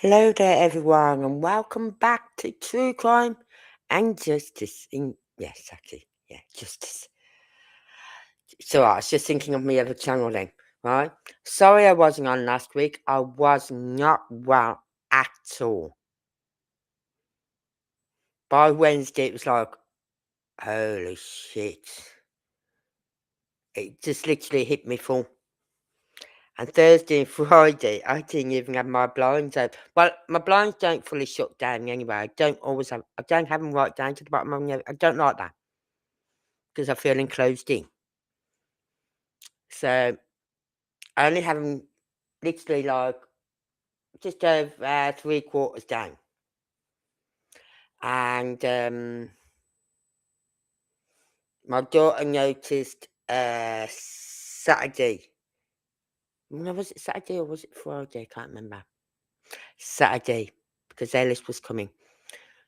Hello there, everyone, and welcome back to True Crime and Justice. Exactly. Yeah, justice. So I was just thinking of my other channel then, right? Sorry I wasn't on last week. I was not well at all. By Wednesday, it was like, holy shit. It just literally hit me full. And Thursday and Friday, I didn't even have my blinds open. Well, my blinds don't fully shut down anyway. I don't have them right down to the bottom of my. I don't like that because I feel enclosed in. So I only have them literally like just over 3/4 down. And my daughter noticed Saturday. No, was it Saturday or was it Friday? I can't remember. Saturday, because Ellis was coming.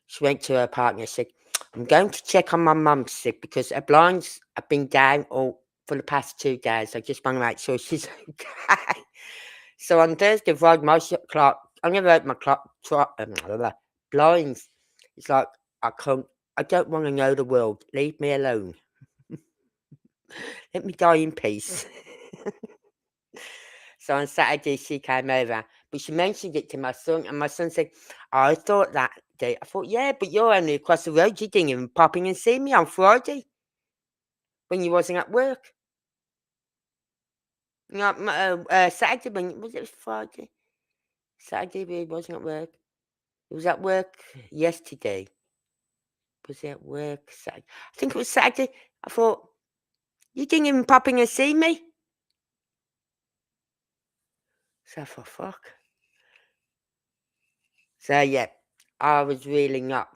She went to her partner and said, I'm going to check on my mum, because her blinds have been down all for the past 2 days. I just want to make sure she's okay. So on Thursday, Friday, my clock, I never opened my blinds. It's like, I don't want to know the world. Leave me alone. Let me die in peace. So on Saturday, she came over, but she mentioned it to my son, and my son said, I thought that day. I thought, yeah, but you're only across the road. You didn't even pop in and see me on Friday when you wasn't at work. Saturday, when was it Friday? Saturday, we wasn't at work. It was at work yesterday. Was it at work Saturday? I think it was Saturday. I thought, you didn't even pop in and see me. So for fuck. So yeah, I was really not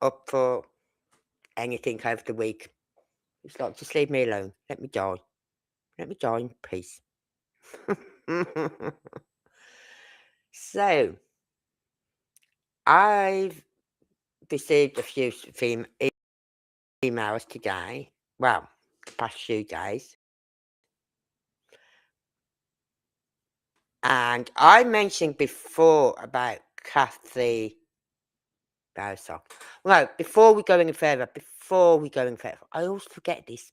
up for anything over the week. It's like, just leave me alone. Let me die. Let me die in peace. So, I've received a few emails today. Well, the past few days. And I mentioned before about Kathy Bowsock. Well, before we go any further, I always forget this.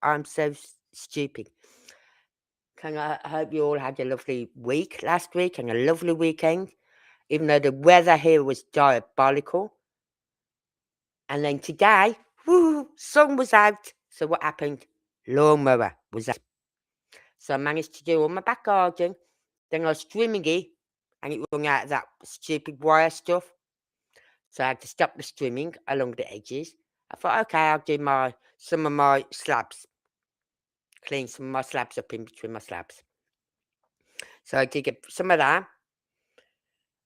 I'm so stupid. I hope you all had a lovely week last week and a lovely weekend, even though the weather here was diabolical. And then today, sun was out. So what happened? Lawnmower was out. So I managed to do all my back garden. Then I was trimming it, and it rung out of that stupid wire stuff. So I had to stop the trimming along the edges. I thought, okay, I'll do some of my slabs. Clean some of my slabs up in between my slabs. So I did get some of that.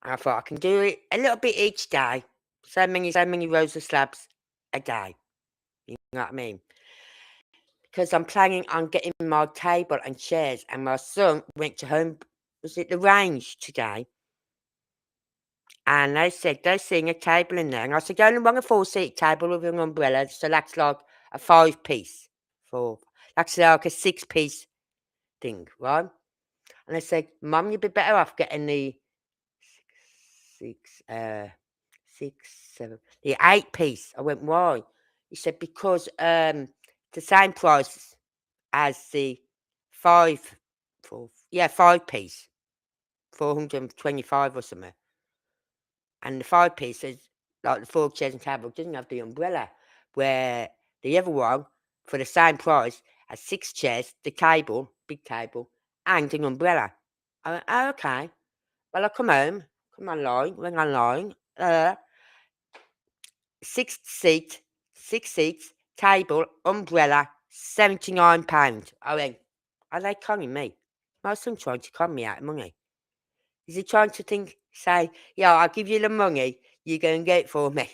And I thought I can do it a little bit each day. So many rows of slabs a day. You know what I mean? Because I'm planning on getting my table and chairs, and my son went to the range today, and they said they're seeing a table in there, and I said, I only want a 4-seat table with an umbrella, so that's like a 5-piece, that's like a 6-piece thing, right? And they said, Mum, you'd be better off getting the 8-piece. I went, why? He said, because the same price as the 5-piece, 425 or something. And the 5-piece is like the 4 chairs and table, doesn't have the umbrella. Where the other one, for the same price, has 6 chairs, the table, big table, and an umbrella. I went, oh, okay. Well, I went online, 6 seats, table, umbrella, £79. I went, are they conning me? My son trying to con me out of money. Is he trying to say, yeah, I'll give you the money, you go and get it for me?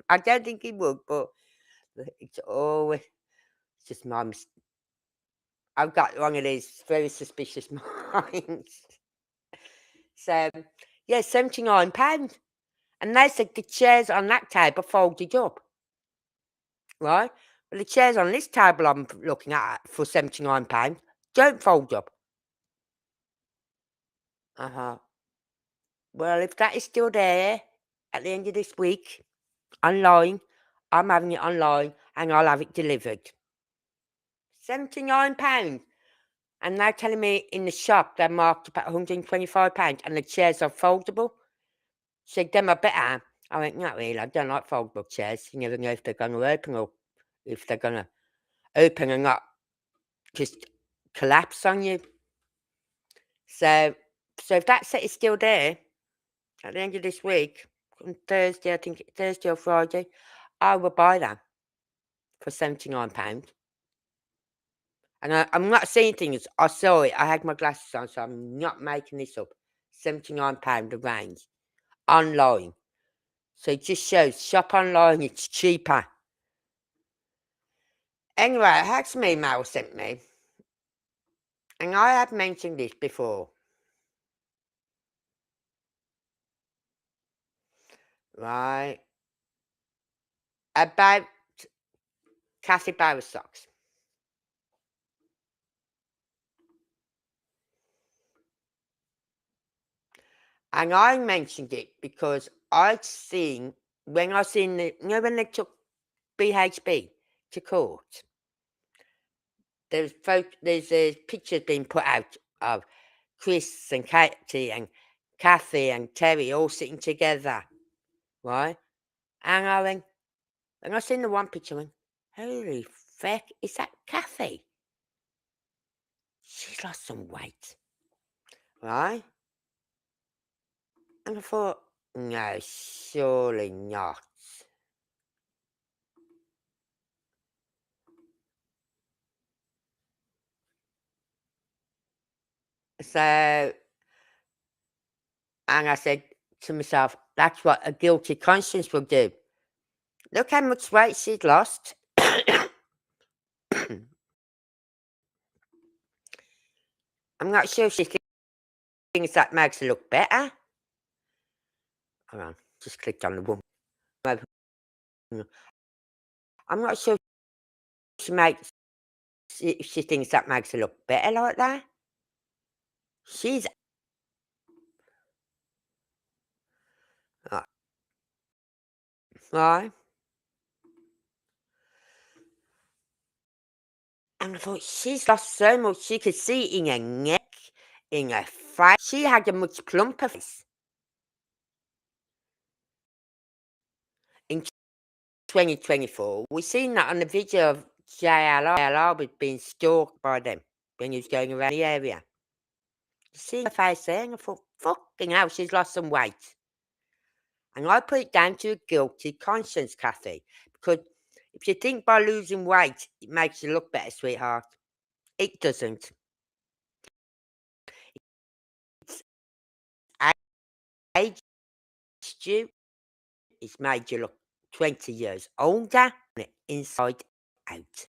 I don't think he would, but it's always just my I've got one of these very suspicious minds. So, yeah, £79. And they said the chairs on that table folded up, right? Well, the chairs on this table I'm looking at for £79 don't fold up. Uh-huh. Well, if that is still there at the end of this week, online, I'm having it online and I'll have it delivered. £79. And they're telling me in the shop they're marked about £125 and the chairs are foldable. Said them are better. I went, not really, I don't like foldable chairs. You never know if they're going to open or if they're going to open and not just collapse on you. So if that set is still there at the end of this week, on Thursday, I think Thursday or Friday, I will buy that for £79. And I'm not saying things. I saw it. I had my glasses on, so I'm not making this up. £79 a range online. So it just shows shop online, it's cheaper. Anyway, that's an email sent me. And I have mentioned this before. Right? About Kathy Barrow socks. And I mentioned it because I'd seen, when I seen the, you know, when they took BHB to court, there's pictures being put out of Chris and Katie and Kathy and Terry all sitting together, right? And I seen the one picture and holy feck, is that Kathy? She's lost some weight, right? And I thought, no, surely not. So, and I said to myself, that's what a guilty conscience will do. Look how much weight she's lost. I'm not sure she thinks that makes her look better. Hold on, just clicked on the woman. I'm not sure she thinks that makes her look better like that. She's uh, right. And I thought, she's lost so much. She could see in her neck, in her face. She had a much plumper face. In 2024, we seen that on the video of JLR was being stalked by them when he was going around the area. You see her face there, and I thought, fucking hell, she's lost some weight. And I put it down to a guilty conscience, Kathy, because if you think by losing weight it makes you look better, sweetheart, it doesn't. It's aged you. It's made you look 20 years older, inside out.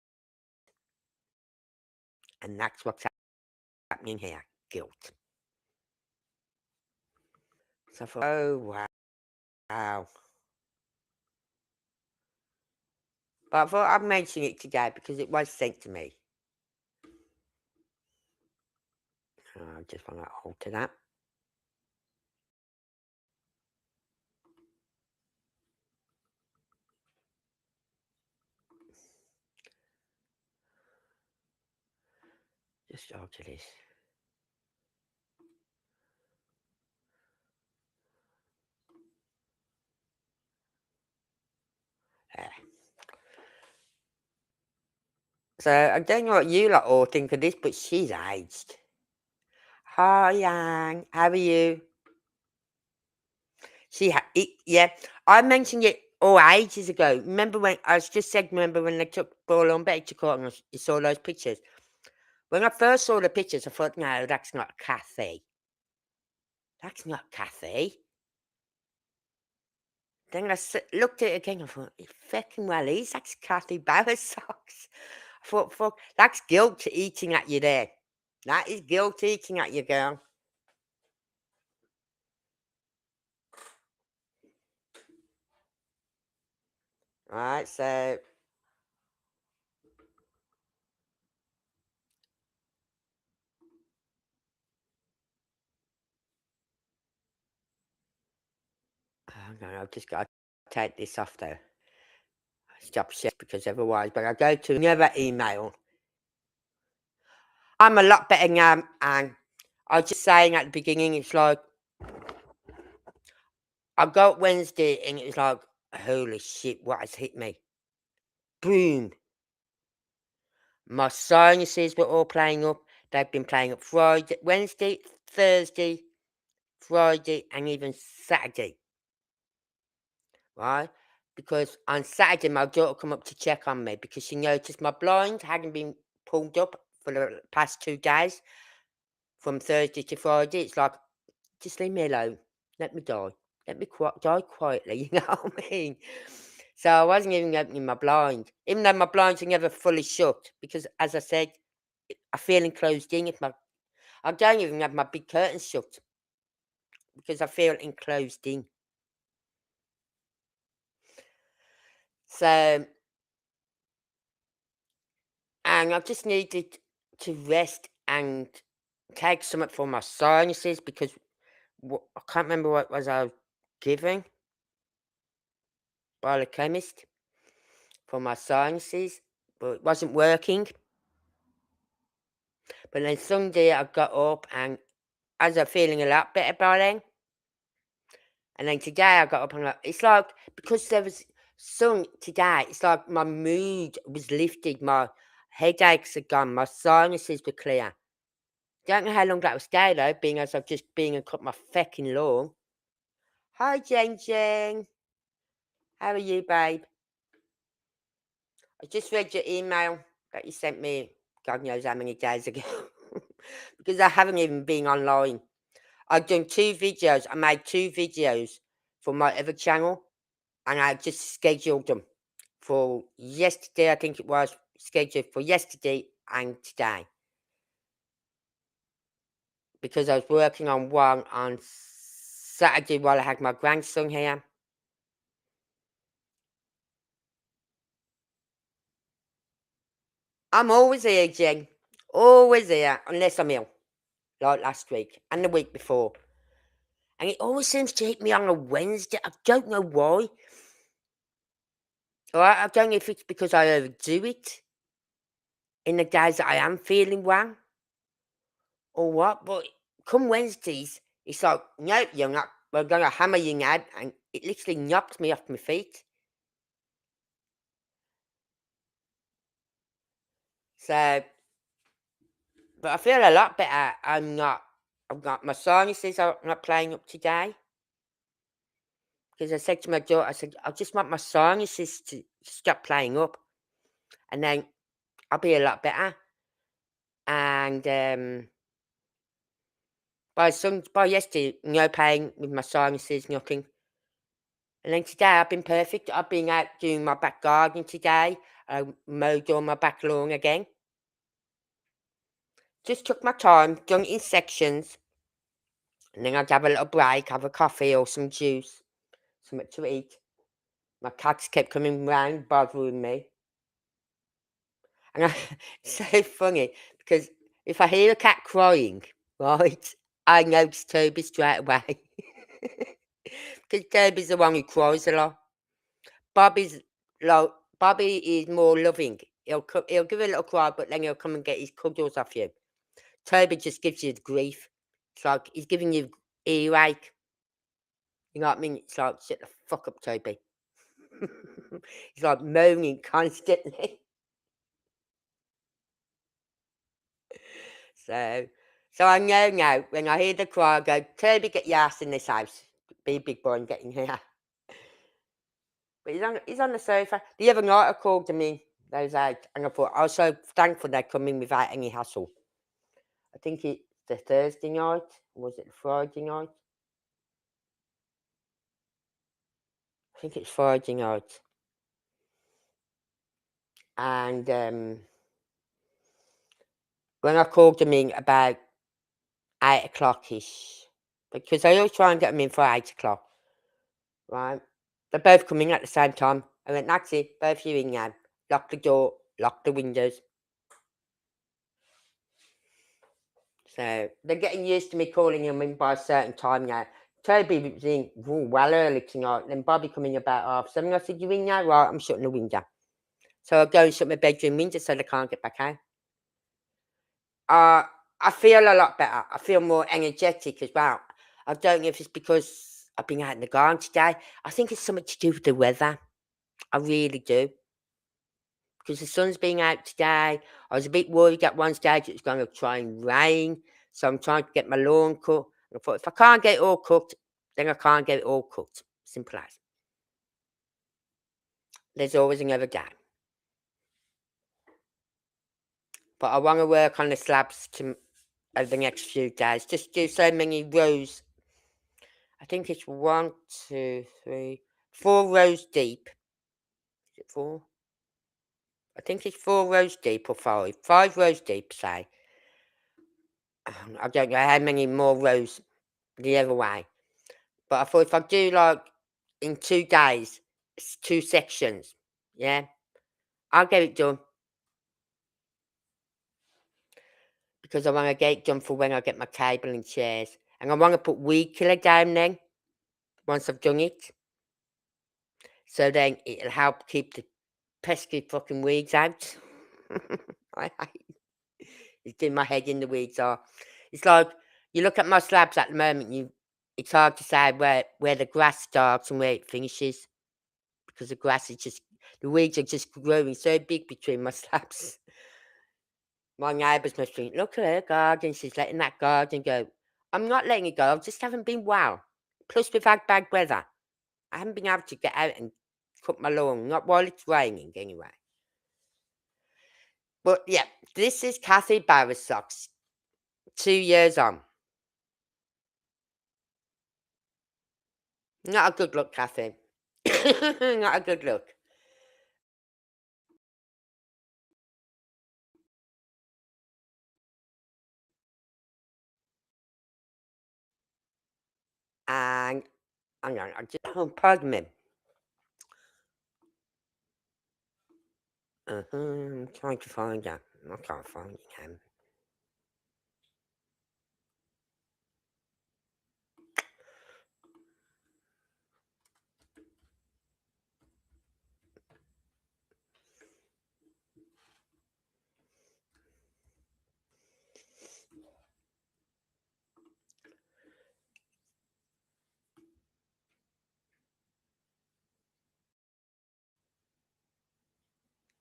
And that's what's happening here, guilt. So I thought, oh, wow. But I thought I'd mention it today because it was sent to me. I just want to alter that. Just alter this. There. So I don't know what you lot all think of this, but she's aged. Hi, Yang. How are you? Yeah. I mentioned it all ages ago. Remember when I just said? Remember when they took Paul on Betty to court and you saw those pictures? When I first saw the pictures, I thought, no, that's not Kathy. That's not Kathy. Then I looked at it again. I thought, it fucking well is. That's Kathy Barrett's socks. I thought, fuck, that's guilt eating at you there. That is guilt eating at you, girl. Right, so hang on, I've just got to take this off though. Stop shit because otherwise, but I go to another email. I'm a lot better now, and I was just saying at the beginning, it's like I got Wednesday and it was like, holy shit, what has hit me? Boom. My sinuses were all playing up. They've been playing up Friday, Wednesday, Thursday, Friday, and even Saturday. Right? Because on Saturday, my daughter come up to check on me because she noticed my blind hadn't been pulled up for the past 2 days from Thursday to Friday. It's like, just leave me alone. Let me die. Let me die quietly. You know what I mean? So I wasn't even opening my blind, even though my blinds are never fully shut because, as I said, I feel enclosed in. I don't even have my big curtains shut because I feel enclosed in. So, and I just needed to rest and take something for my sinuses because I can't remember what was I was given by the chemist for my sinuses, but it wasn't working. But then Sunday I got up and I was feeling a lot better by then. And then today I got up and it's like because there was sun today, it's like my mood was lifted, my headaches are gone, my sinuses were clear. Don't know how long that will stay though, being as I've just been and cut my fecking lawn. Hi Jen Jen. How are you, babe? I just read your email that you sent me God knows how many days ago. Because I haven't even been online. I've done 2 videos. I made 2 videos for my other channel and I just scheduled them for yesterday, I think it was scheduled for yesterday and today. Because I was working on one on Saturday while I had my grandson here. I'm always here, Jen. Always here, unless I'm ill, like last week and the week before. And it always seems to hit me on a Wednesday. I don't know why. I don't know if it's because I overdo it in the days that I am feeling well or what, but come Wednesdays, it's like, nope, you're not. We're going to hammer you now. And it literally knocked me off my feet. So, but I feel a lot better. I've got my sinuses are not playing up today. Because I said to my daughter, I said, I just want my sinuses to stop playing up. And then I'll be a lot better. And by yesterday, no pain with my sinuses, nothing. And then today I've been perfect. I've been out doing my back garden today. I mowed all my back lawn again. Just took my time, done it in sections. And then I'd have a little break, have a coffee or some juice, something to eat. My cats kept coming round, bothering me. And it's so funny because if I hear a cat crying, right, I notice Toby straight away. Because Toby's the one who cries a lot. Bobby's like, Bobby is more loving. He'll give a little cry, but then he'll come and get his cuddles off you. Toby just gives you the grief. It's like he's giving you earache. You know what I mean? It's like, shut the fuck up, Toby. He's like moaning constantly. So, so I know now when I hear the cry, I go, Toby, get your ass in this house. Be a big boy and get in here. But he's on the sofa. The other night I called him in, those out, and I thought, I was so thankful they come in without any hassle. I think it's the Thursday night, or was it the Friday night? I think it's Friday night. And when I called them in about 8 o'clock-ish, because I always try and get them in for 8 o'clock, right? They're both coming at the same time. I went, that's it, both you in now. Lock the door, lock the windows. So they're getting used to me calling them in by a certain time now. Toby was in well early tonight. Then Bobby come in about 7:30. I said, "You in now?" Right, I'm shutting the window. So I go and shut my bedroom window so they can't get back out. I feel a lot better. I feel more energetic as well. I don't know if it's because I've been out in the garden today. I think it's something to do with the weather. I really do. Because the sun's been out today. I was a bit worried at one stage it was going to try and rain. So I'm trying to get my lawn cut. And I thought, if I can't get it all cooked, then I can't get it all cooked. Simple as. There's always another day. But I want to work on the slabs over the next few days. Just do so many rows. I think it's 1, 2, 3, 4 rows deep. Is it 4? I think it's 4 rows deep or 5. 5 rows deep, say. I don't know how many more rows the other way. But I thought if I do like in 2 days, 2 sections, yeah, I'll get it done. Because I want to get it done for when I get my table and chairs. And I want to put weed killer down then, once I've done it. So then it'll help keep the pesky fucking weeds out. I hate it's doing my head in the weeds are. It's like you look at my slabs at the moment, it's hard to say where the grass starts and where it finishes. Because the grass is just the weeds are just growing so big between my slabs. My neighbours must think, look at her garden, she's letting that garden go. I'm not letting it go, I just haven't been well. Plus we've had bad weather. I haven't been able to get out and cut my lawn, not while it's raining anyway. But yeah, this is Kathy Barra's socks. 2 years on. Not a good look, Kathy. Not a good look. And hang on, pardon me. I'm trying to find her. I can't find it now.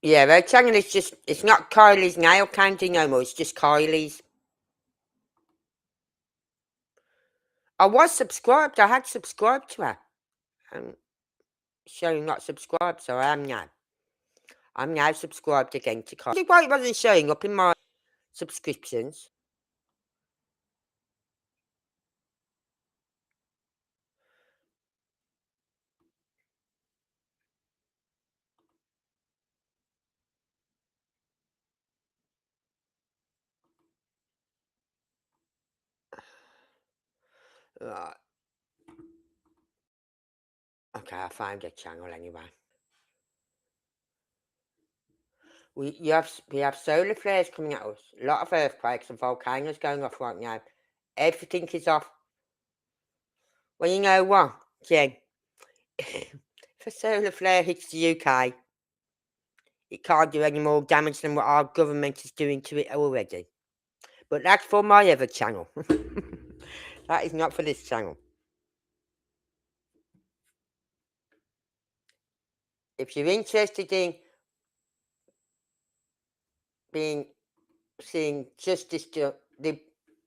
Yeah, her channel is just, it's not Kylie's nail candy no more, it's just Kylie's. I was subscribed, I had subscribed to her. I'm showing not subscribed, so I am now. I'm now subscribed again to Kylie. Why it wasn't showing up in my subscriptions? Right. Okay, I found her channel anyway. We have solar flares coming at us. A lot of earthquakes and volcanoes going off right now. Everything is off. Well, you know what, Jen? If a solar flare hits the UK, it can't do any more damage than what our government is doing to it already. But that's for my other channel. That is not for this channel. If you're interested in seeing justice to the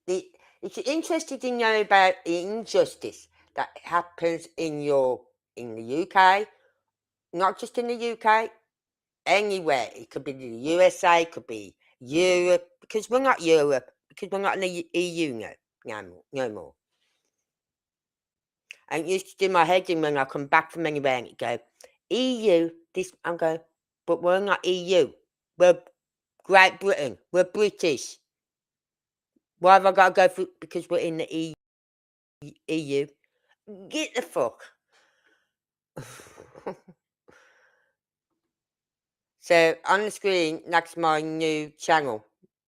if you're interested in knowing about the injustice that happens in the UK, not just in the UK, anywhere. It could be the USA, it could be Europe, because we're not Europe, because we're not in the EU no more. And it used to do my head in when I come back from anywhere and it go, EU, this, I'm going, but we're not EU. We're Great Britain. We're British. Why have I got to go through? Because we're in the EU. Get the fuck. So on the screen, that's my new channel.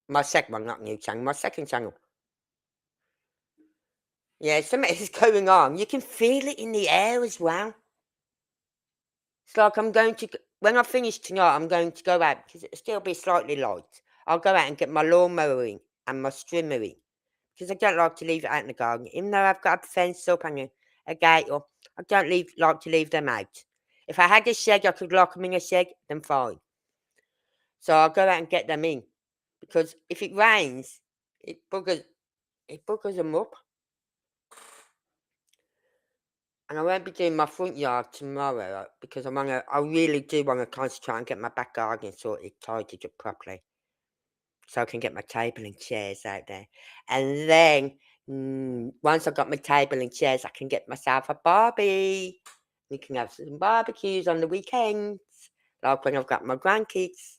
My second one, not new channel, my second channel. Yeah, something is going on. You can feel it in the air as well. It's like I'm going to, when I finish tonight, I'm going to go out because it'll still be slightly light. I'll go out and get my lawnmower in and my strimmer in because I don't like to leave it out in the garden. Even though I've got a fence up and a gate up, I don't like to leave them out. If I had a shed, I could lock them in a shed, then fine. So I'll go out and get them in because if it rains, it buggers them up. And I won't be doing my front yard tomorrow because I really do want to concentrate and get my back garden sorted, tidied up properly. So I can get my table and chairs out there. And then once I've got my table and chairs, I can get myself a barbie. We can have some barbecues on the weekends, like when I've got my grandkids.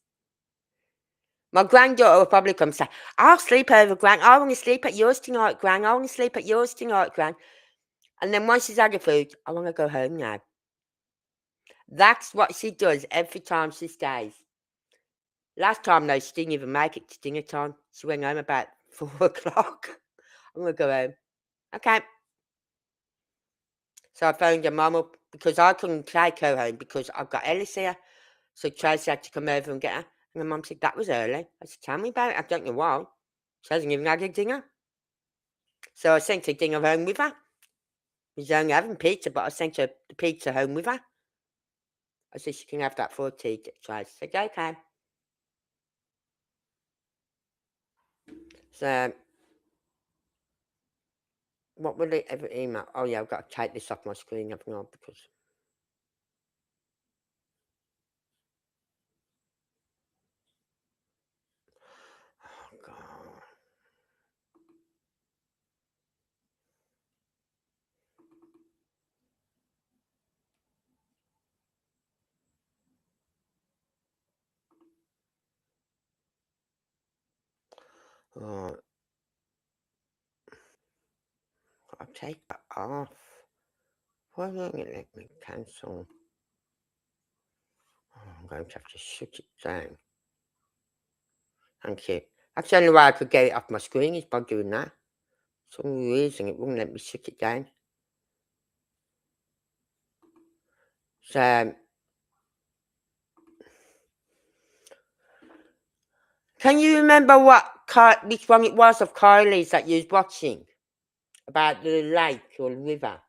My granddaughter will probably come and say, I'll sleep over, Gran. I want to sleep at yours tonight, Gran. I want to sleep at yours tonight, Gran. And then once she's had her food, I want to go home now. That's what she does every time she stays. Last time, though, she didn't even make it to dinner time. She went home about 4 o'clock. I'm going to go home. Okay. So I phoned her mum up because I couldn't take her home because I've got Ellis here. So Tracy had to come over and get her. And the mum said, that was early. I said, tell me about it. I don't know why. She hasn't even had a dinner. So I sent her dinner home with her. She's only having pizza, but I sent her the pizza home with her. I said, she can have that for tea. Tracy said, okay. So, what will it ever email? Oh, yeah, I've got to take this off my screen, haven't I? Because. Oh, God. Right. I'll take that off. Why won't it let me cancel? Oh, I'm going to have to shut it down. Thank you. That's the only way I could get it off my screen is by doing that. For some reason it wouldn't let me shut it down. So, can you remember which one it was of Kylie's that you was watching? About the lake or the river?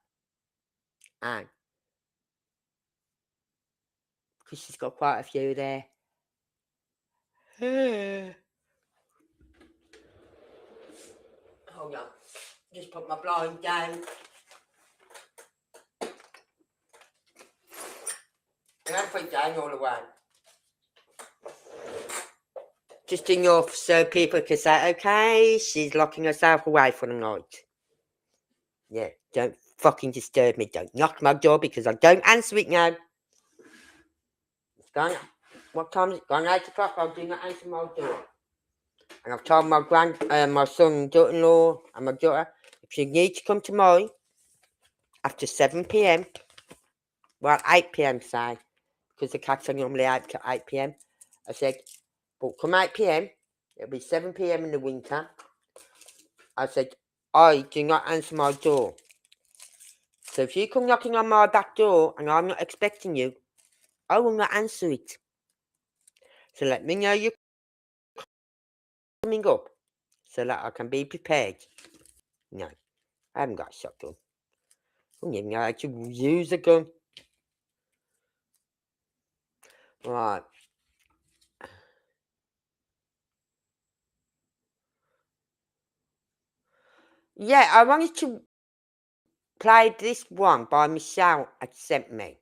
And because she's got quite a few there. Hold on. Just put my blind down. And I put it down all the way. Just enough so people can say, okay, she's locking herself away for the night. Yeah, don't fucking disturb me. Don't knock my door because I don't answer it now. It's gone. What time is it? Gone 8 o'clock. I do not answer my door. And I've told my son, daughter-in-law, and my daughter, if you need to come to mine after 7 p.m., well, 8 p.m. say, because the cats are normally out till 8 p.m. I said, but come 8 p.m., it'll be 7 p.m. in the winter. I said, I do not answer my door. So if you come knocking on my back door and I'm not expecting you, I will not answer it. So let me know you're coming up so that I can be prepared. No, I haven't got a shotgun. I don't even know how to use a gun. Right. Yeah, I wanted to play this one by Michelle had sent me.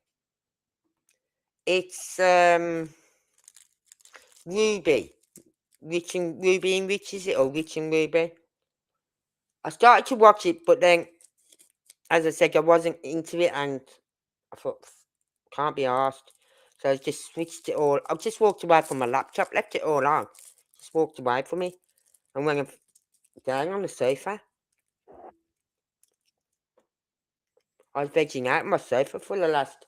It's Ruby. Ruby and Rich, is it? Or Rich and Ruby? I started to watch it, but then, as I said, I wasn't into it, and I thought, can't be asked. So I just switched it all. I just walked away from my laptop, left it all on. Just walked away from it. And when I'm down on the sofa, I was vegging out on my sofa for the last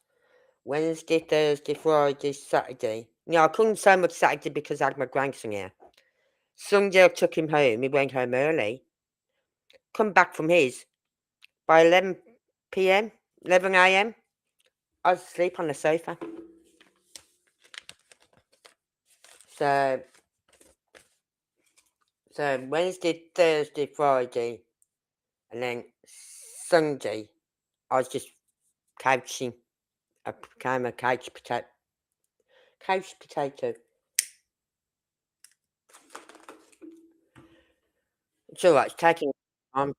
Wednesday, Thursday, Friday, Saturday. I couldn't so much Saturday because I had my grandson here. Sunday I took him home. He went home early. Come back from his. by 11 p.m., 11 a.m., I was asleep on the sofa. So Wednesday, Thursday, Friday, and then Sunday, I was just couching. I became a couch potato. It's alright, it's taking time.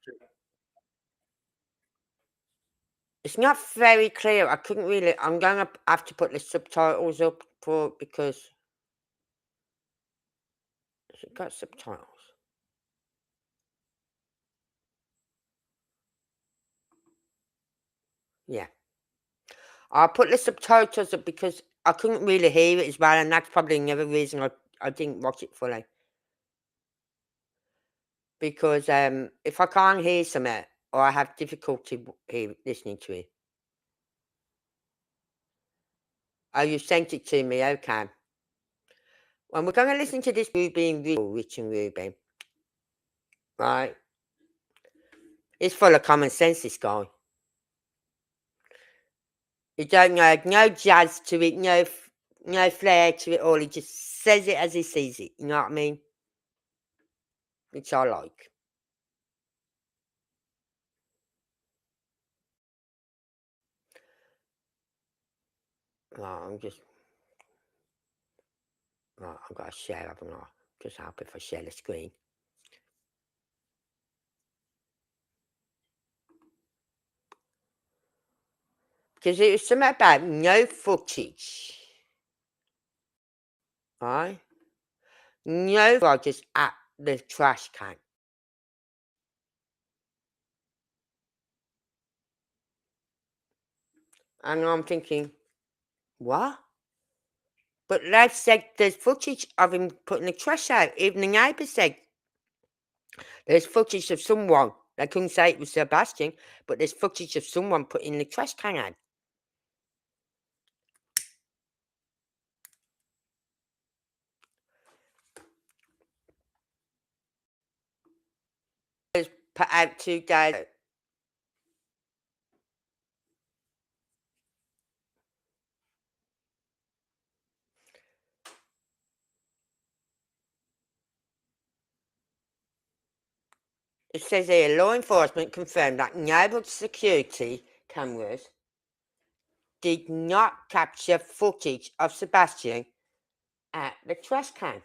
It's not very clear. I couldn't really. I'm going to have to put the subtitles up for it because. Has it got subtitles? Yeah. I'll put the subtitles up because I couldn't really hear it as well, and that's probably another reason I didn't watch it fully. Because if I can't hear something or I have difficulty listening to it. Oh, you sent it to me, okay. Well, we're going to listen to this Ruby and Rich and Ruby. Right? It's full of common sense, this guy. You don't know, no jazz to it, no flair to it all. He just says it as he sees it. You know what I mean? Which I like. Right, right, I've got to share, haven't I? Just help if I share the screen. Because it was something about no footage. Right? No Rogers at the trash can. And I'm thinking, what? But they've said there's footage of him putting the trash out. Even the neighbour said there's footage of someone. They couldn't say it was Sebastian, but there's footage of someone putting the trash can out. It was put out 2 days ago. It says here, law enforcement confirmed that neighbourhood security cameras did not capture footage of Sebastian at the trash can,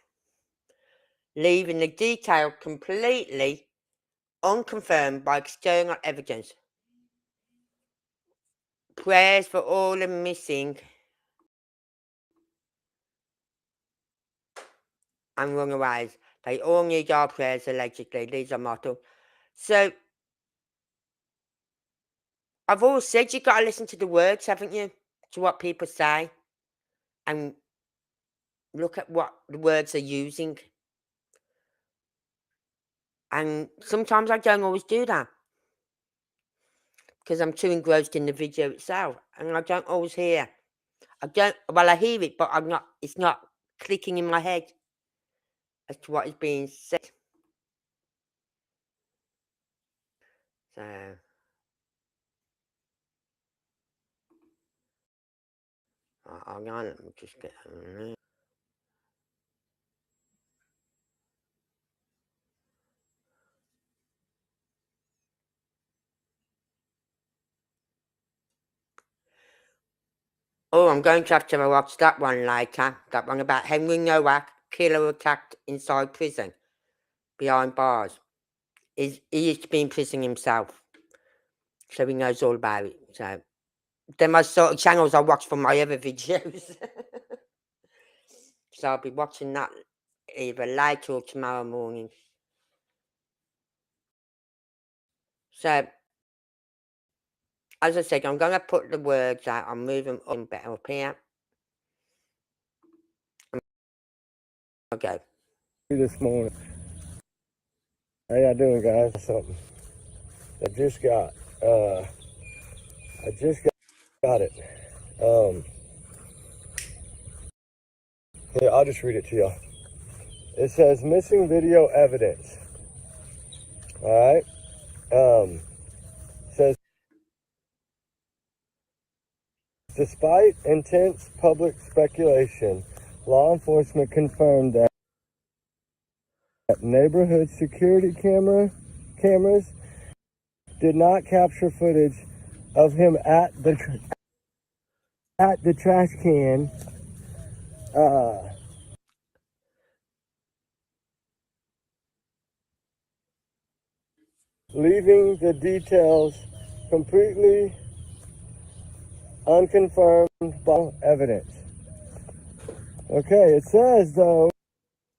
leaving the detail completely unconfirmed by external evidence. Prayers for all the missing and runaways. They all need our prayers, allegedly. These are motto. So, I've always said you've got to listen to the words, haven't you? To what people say. And look at what the words are using. And sometimes I don't always do that. Because I'm too engrossed in the video itself. And I don't always hear. I hear it, but it's not clicking in my head as to what is being said. So, hang on, let me just get. Oh, I'm going to have to watch that one later. That one about Henry Nowak, killer attacked inside prison, behind bars. He used to be in prison himself, so he knows all about it. So, they're my sort of channels I watch from my other videos. So I'll be watching that either later or tomorrow morning. So, as I said, I'm going to put the words out. I'm moving on better up here. Okay. This morning. How y'all doing, guys? Something. I just got it. Yeah, I'll just read it to y'all. It says missing video evidence. All right. Says Despite intense public speculation, law enforcement confirmed that neighborhood security cameras did not capture footage of him at the trash can leaving the details completely unconfirmed by evidence. Okay, it says though,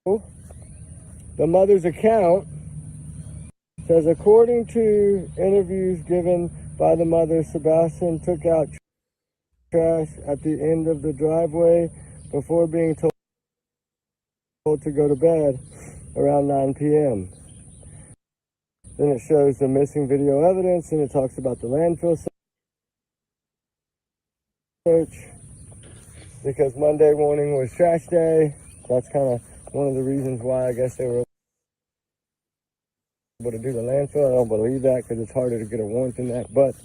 the mother's account says, according to interviews given by the mother, Sebastian took out trash at the end of the driveway before being told to go to bed around 9 p.m. Then it shows the missing video evidence, and it talks about the landfill search because Monday morning was trash day. That's kind of one of the reasons why I guess they were able to do the landfill. I don't believe that because it's harder to get a warrant than that. But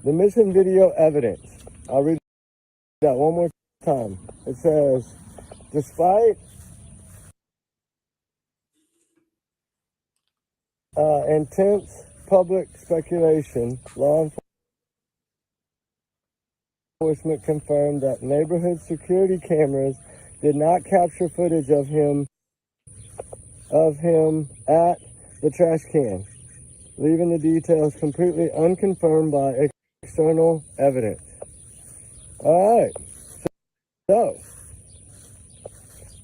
the missing video evidence, I'll read that one more time. It says, despite intense public speculation, law enforcement confirmed that neighborhood security cameras did not capture footage of him at the trash can, leaving the details completely unconfirmed by external evidence. All right, so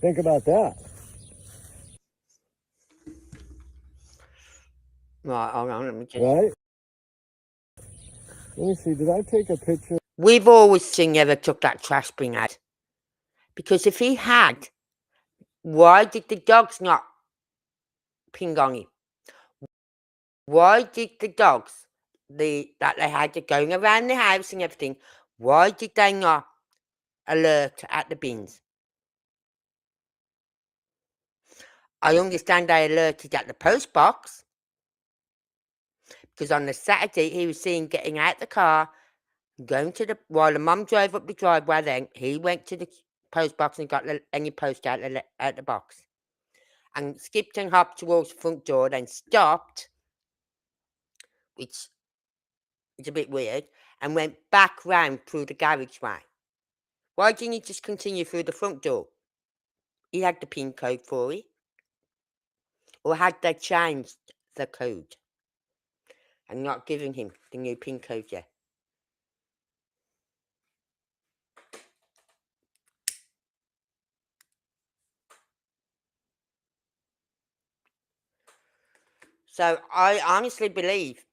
think about that. Right, hold on, let me just... Right? Let me see, did I take a picture? We've always seen you ever took that trash bin out. Because if he had, why did the dogs not ping on him? Why did the dogs, that they had to going around the house and everything, why did they not alert at the bins? I understand they alerted at the post box, because on the Saturday he was seen getting out the car, going to while the mum drove up the driveway, then he went to the post box and got any post out the box. And skipped and hopped towards the front door, then stopped, which is a bit weird, and went back round through the garageway. Why didn't he just continue through the front door? He had the PIN code for it. Or had they changed the code and not given him the new PIN code yet? So I honestly believe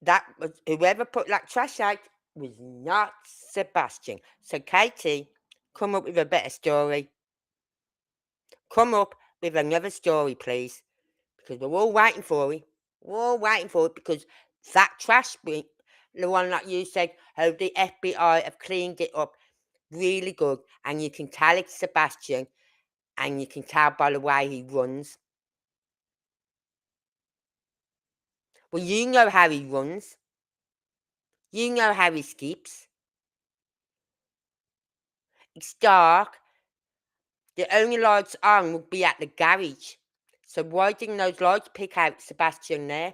that was whoever put that trash out was not Sebastian. So Katie, come up with a better story. Come up with another story, please, because we're all waiting for it. We're all waiting for it because that trash bin, the one that you said, how the FBI have cleaned it up really good, and you can tell it's Sebastian, and you can tell by the way he runs. Well, you know how he runs. You know how he skips. It's dark. The only lights on would be at the garage. So why didn't those lights pick out Sebastian there?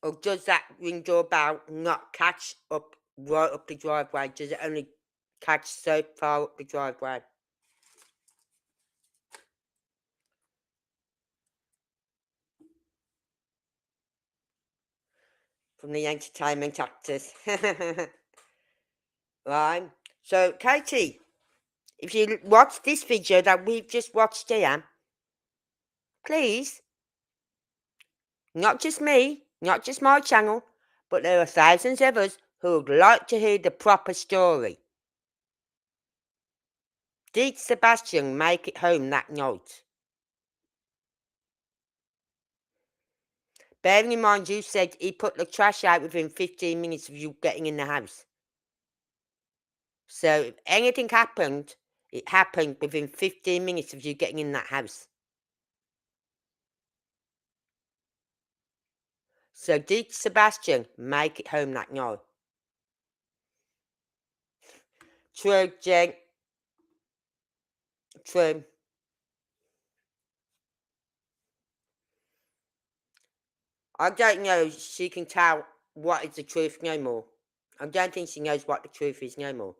Or does that ring doorbell not catch up right up the driveway? Does it only catch so far up the driveway? From the entertainment actors. Right. So, Katie, if you watch this video that we've just watched here, please, not just me, not just my channel, but there are thousands of us who would like to hear the proper story. Did Sebastian make it home that night? Bearing in mind you said he put the trash out within 15 minutes of you getting in the house. So if anything happened, it happened within 15 minutes of you getting in that house. So did Sebastian make it home that night? True, Jen. True. I don't know she can tell what is the truth no more. I don't think she knows what the truth is no more.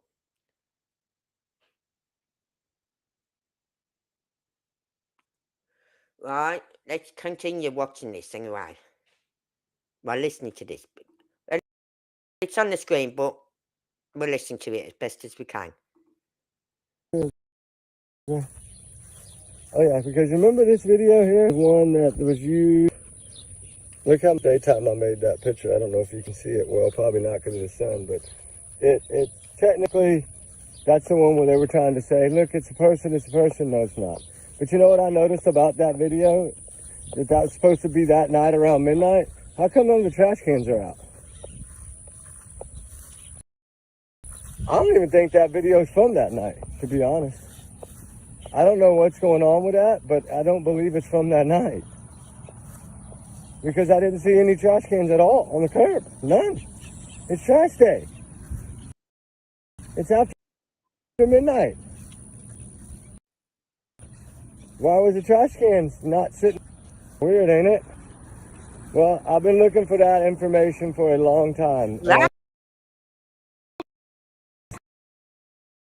Right, let's continue watching this anyway. Well, listening to this. It's on the screen, but we'll listen to it as best as we can. Oh yeah, because remember this video here? One that was used. Look how daytime I made that picture. I don't know if you can see it well, probably not because of the sun, but it technically, that's the one where they were trying to say, look, it's a person, it's a person. No, it's not. But you know what I noticed about that video? That was supposed to be that night around midnight. How come none of the trash cans are out? I don't even think that video is from that night, to be honest. I don't know what's going on with that, but I don't believe it's from that night. Because I didn't see any trash cans at all on the curb. None. It's trash day. It's after midnight. Why was the trash cans not sitting? Weird, ain't it? Well, I've been looking for that information for a long time.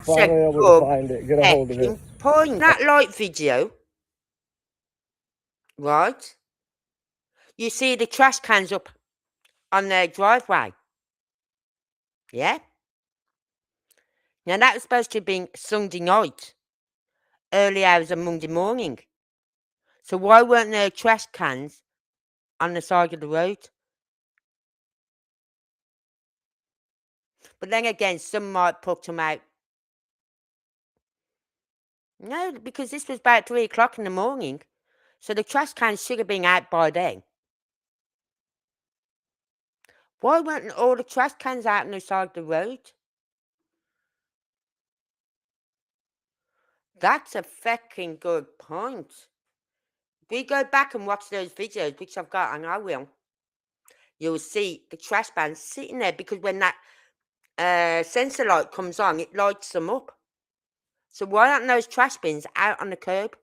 Finally able to find it, get a hold of it. Point that light video, right? You see the trash cans up on their driveway. Yeah? Now that was supposed to have been Sunday night, early hours of Monday morning. So why weren't there trash cans on the side of the road? But then again, some might put them out. No, because this was about 3 o'clock in the morning. So the trash cans should have been out by then. Why weren't all the trash cans out on the side of the road? That's a fucking good point. If we go back and watch those videos, which I've got, and I will, you'll see the trash cans sitting there because when that sensor light comes on, it lights them up. So why aren't those trash bins out on the curb?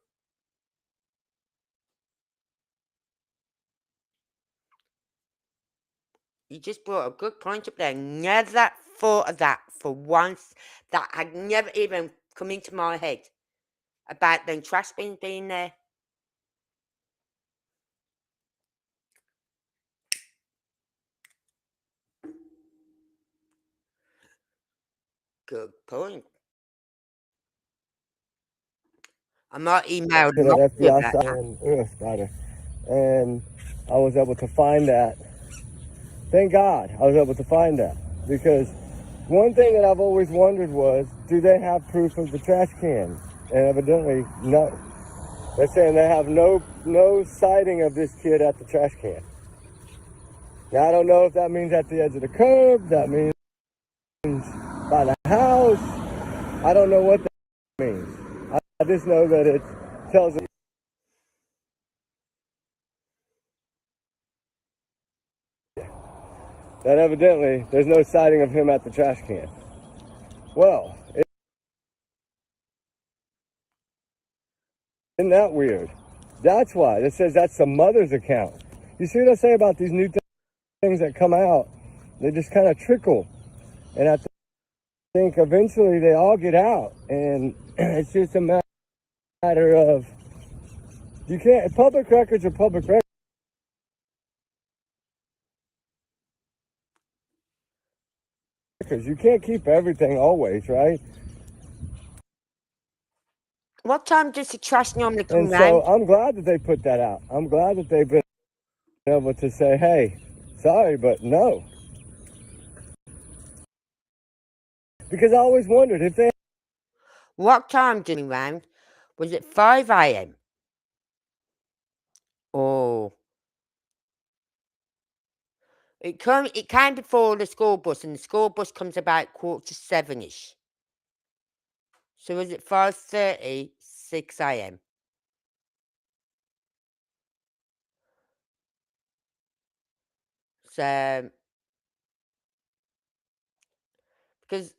You just brought a good point up there. Never thought of that for once. That had never even come into my head about them trash bins being there. Good point. I might email To them the up to you FBI about side that. spider. And I was able to find that. Thank God I was able to find that. Because one thing that I've always wondered was, do they have proof of the trash can? And evidently, no. They're saying they have no sighting of this kid at the trash can. Now, I don't know if that means at the edge of the curb, that means by the house. I don't know what that means. I just know that it tells us that evidently there's no sighting of him at the trash can. Well, isn't that weird? That's why. It says that's the mother's account. You see what I say about these new things that come out? They just kind of trickle. And I think eventually they all get out. And it's just a matter of, you can't, public records are public records. You can't keep everything always, right? What time does the trash normally come And round? so I'm glad that they put that out. I'm glad that they've been able to say, hey, sorry, but no. Because I always wondered if they... What time did it round? Was it 5 a.m.? Oh. It came before the school bus, and the school bus comes about 7:15ish. So was it 5:30, 6 a.m.? So, because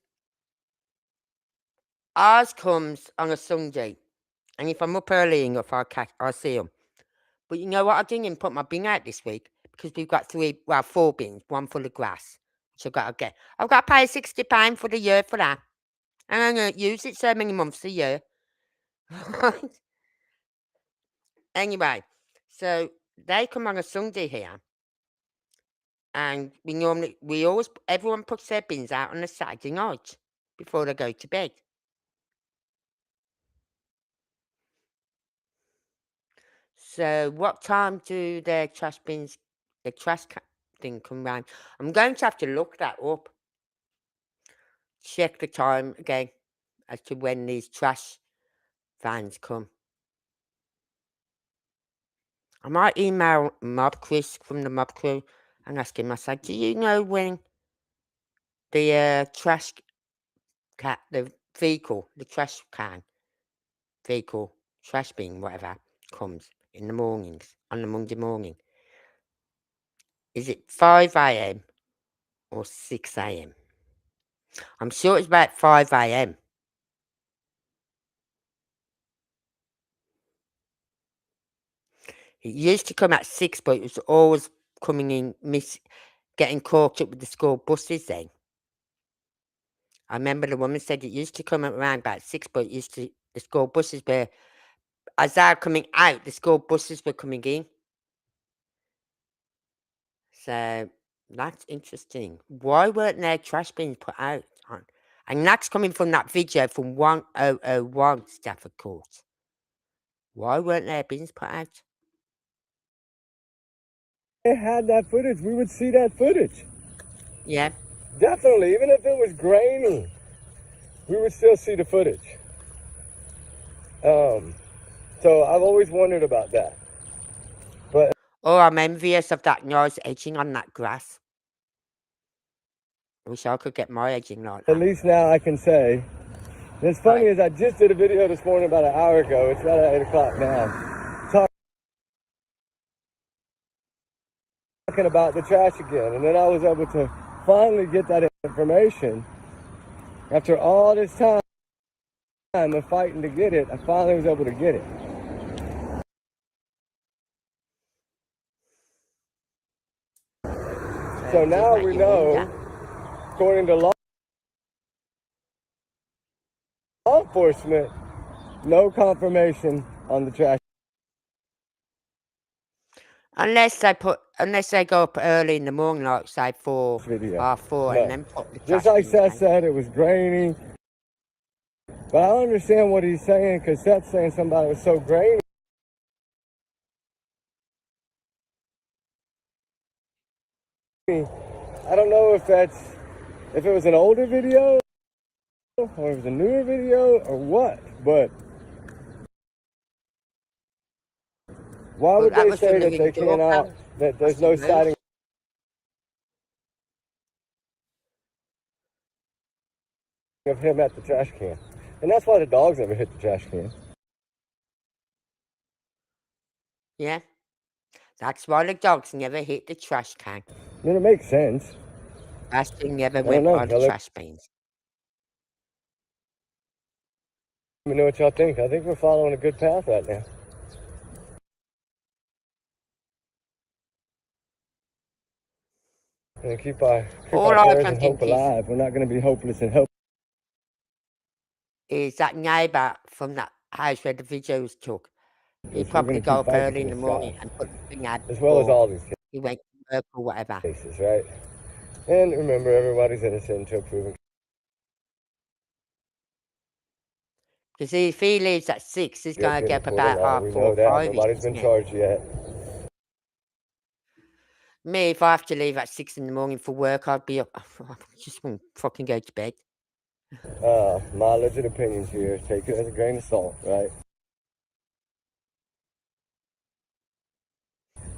ours comes on a Sunday, and if I'm up early enough, I'll see them. But you know what? I didn't even put my bin out this week because we've got 4 bins, one full of grass, which I've got to get. I've got to pay £60 for the year for that, and I'm going to use it so many months a year. Anyway, so they come on a Sunday here, and everyone puts their bins out on a Saturday night before they go to bed. So what time do the trash thing come round? I'm going to have to look that up. Check the time again as to when these trash vans come. I might email Mob Chris from the Mob Crew and ask him. I said, "Do you know when the trash the vehicle, the trash can vehicle, trash bin, whatever, comes in the mornings on the Monday morning? Is it 5 a.m. or 6 a.m.? I'm sure it's about 5 a.m. It used to come at 6, but it was always coming in, getting caught up with the school buses then. I remember the woman said it used to come around about 6, but the school buses were, as they were coming out, the school buses were coming in. So that's interesting. Why weren't there trash bins put out on? And that's coming from that video from 1001 Stafford Court. Why weren't there bins put out? They had that footage, we would see that footage. Yeah. Definitely, even if it was grainy, we would still see the footage. So I've always wondered about that. But Oh, I'm envious of that nice edging on that grass. I wish I could get my edging like that. at least now I can say. And it's funny is I just did a video this morning about an hour ago. It's about 8 o'clock now. Talking about the trash again. And then I was able to finally get that information. After all this time of fighting to get it, I finally was able to get it. So now we know, according to law enforcement, no confirmation on the trash. Unless they go up early in the morning, like say 4, half 4, and then put the trash. Just like Seth said, it was grainy. But I don't understand what he's saying, because Seth's saying somebody was so grainy. I don't know if it was an older video or if it was a newer video or what, but why would they say that they cannot, that there's no sighting of him at the trash can? And that's why the dogs never hit the trash can. Yeah. That's why the dogs never hit the trash can. I mean, it makes sense. Sebastian never went by the trash bins. Let me know what y'all think. I think we're following a good path right now. And keep our prayers and hope alive. We're not going to be hopeless and helpless. Is that neighbour from that house where the video was took? He probably go up early in the morning and put the thing out. As well as all these cases. He went to work or whatever. Cases, right? And remember, everybody's innocent until proven. Because if he leaves at 6, he's going to get up about half 4 or 5. Nobody's been charged yet. Me, if I have to leave at 6 in the morning for work, I'd be up. I just won't fucking go to bed. My legit opinions here. Take it as a grain of salt, right?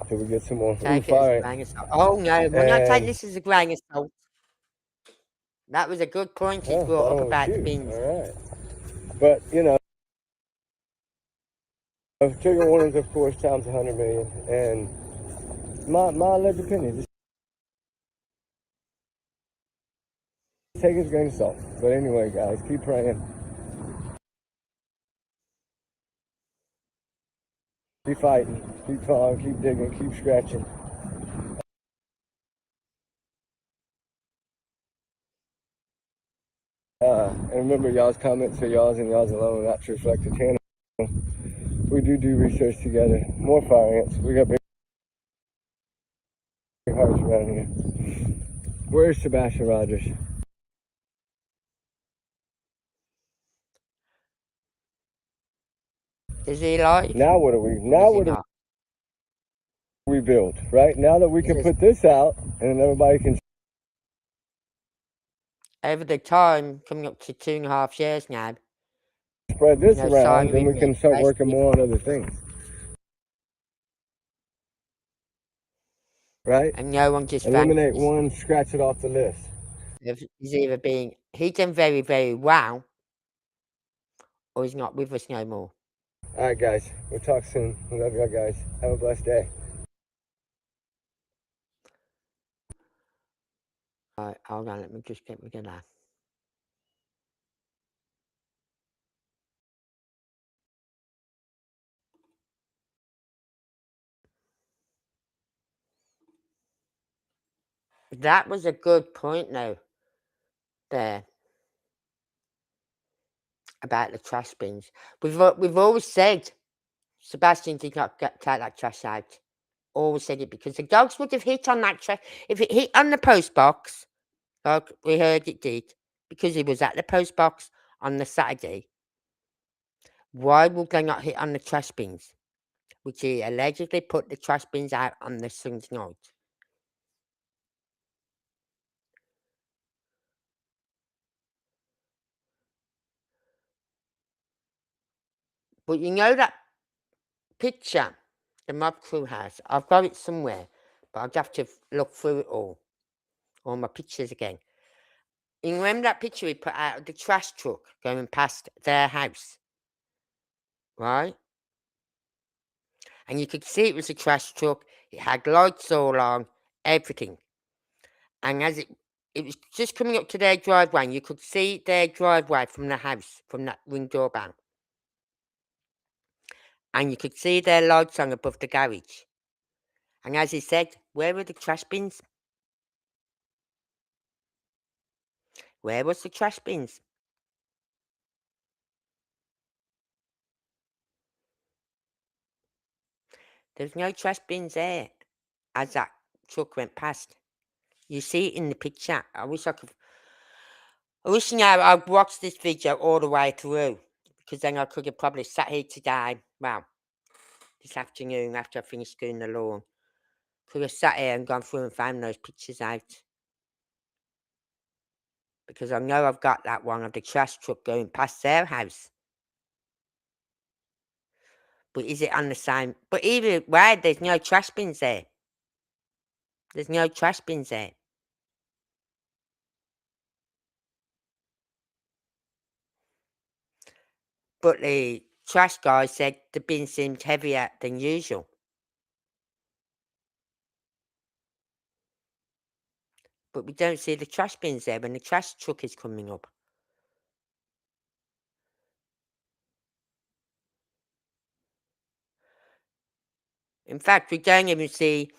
Till we get some more. Take it as a grain of salt. Oh no, when I take this as a grain of salt. That was a good point he brought up about the bins. All right. But, you know, trigger warnings, of course, times 100 million. And my alleged opinion, take it with a grain of salt. But anyway, guys, keep praying. Keep fighting. Keep clawing. Keep digging. Keep scratching. And remember, y'all's comments are y'all's and y'all's alone, not to reflect the channel. We do research together. More fire ants. We got big hearts around here. Where's Sebastian Rogers? Is he alive? Now what are we? Or Now is he what are not? we build? Right now that we can put this out and everybody can Over the time, coming up to 2.5 years now, spread this no sign around, of then him we being can start working arrested. more on other things. Right? And no one just Eliminate vanishes. one, scratch it off the list. He's either being, he done very, very well, or he's not with us no more. All right, guys. We'll talk soon. We love y'all, guys. Have a blessed day. Alright, hold on, let me just get rid of that. That was a good point now, there, about the trash bins. We've always said Sebastian did not take that trash out. Always said it, because the dogs would have hit on that trash. If it hit on the post box, like we heard it did, because it was at the post box on the Saturday, why would they not hit on the trash bins? Which he allegedly put the trash bins out on the Sunday night. But you know that picture the mob crew has? I've got it somewhere, but I'll have to look through it all my pictures again. You remember that picture we put out of the trash truck going past their house? Right? And you could see it was a trash truck. It had lights all on, everything. And as it was just coming up to their driveway, and you could see their driveway from the house, from that ring doorbell. And you could see their lights on above the garage. And as he said, where were the trash bins? Where was the trash bins? There's no trash bins there as that truck went past. You see it in the picture. I wish now I'd watched this video all the way through, because then I could have probably sat here today, well, this afternoon after I finished doing the lawn. Could have sat here and gone through and found those pictures out. Because I know I've got that one of the trash truck going past their house. But is it on the same? But either way, there's no trash bins there. There's no trash bins there. But the trash guy said the bin seemed heavier than usual. But we don't see the trash bins there when the trash truck is coming up. In fact, we don't even see,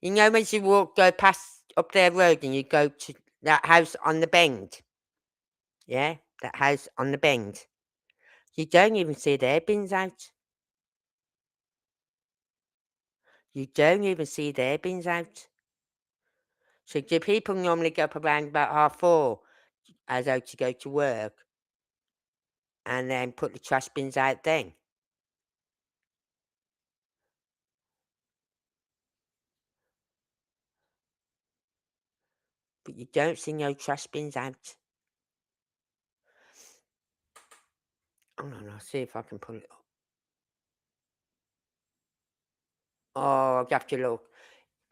you know, when you go past up their road and you go to that house on the bend. Yeah, that house on the bend. You don't even see their bins out. You don't even see their bins out. So do people normally get up around about 4:30 as out to go to work and then put the trash bins out then? But you don't see no trash bins out. Hold on, I'll see if I can pull it up. Oh, I'll have to look.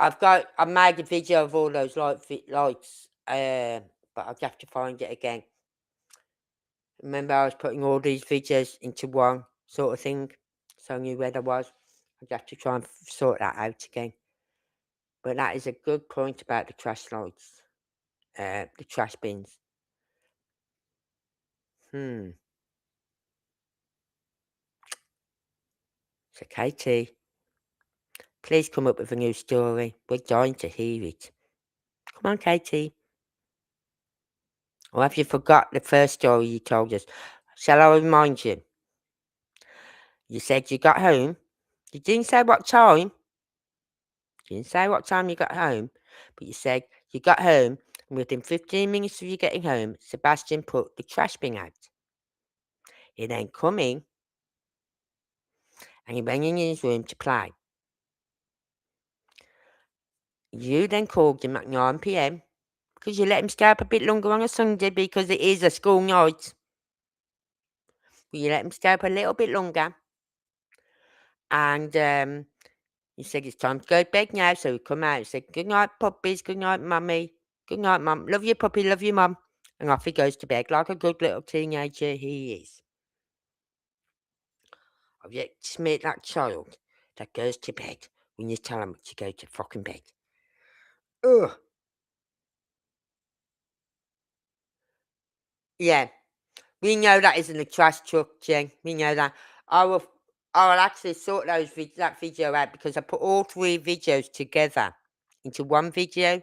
I made a video of all those lights, but I'll have to find it again. Remember, I was putting all these videos into one sort of thing, so I knew where there was. I'd have to try and sort that out again. But that is a good point about the trash lights, the trash bins. Hmm. So, Katie, please come up with a new story. We're dying to hear it. Come on, Katie. Or have you forgot the first story you told us? Shall I remind you? You said you got home. You didn't say what time. You didn't say what time you got home, but you said you got home, and within 15 minutes of you getting home, Sebastian put the trash bin out. He then come in, and he went in his room to play. You then called him at 9 p.m. because you let him stay up a bit longer on a Sunday because it is a school night. But you let him stay up a little bit longer, and you said it's time to go to bed now, so he come out and said, "Good night, puppies, good night, mummy, good night, mum, love you, puppy, love you, mum," and off he goes to bed like a good little teenager he is. I've yet to meet that child that goes to bed when you tell him to go to fucking bed. Ugh. Yeah, we know that isn't a trash truck, Jen. We know that. I will, I will actually sort that video out because I put all three videos together into one video,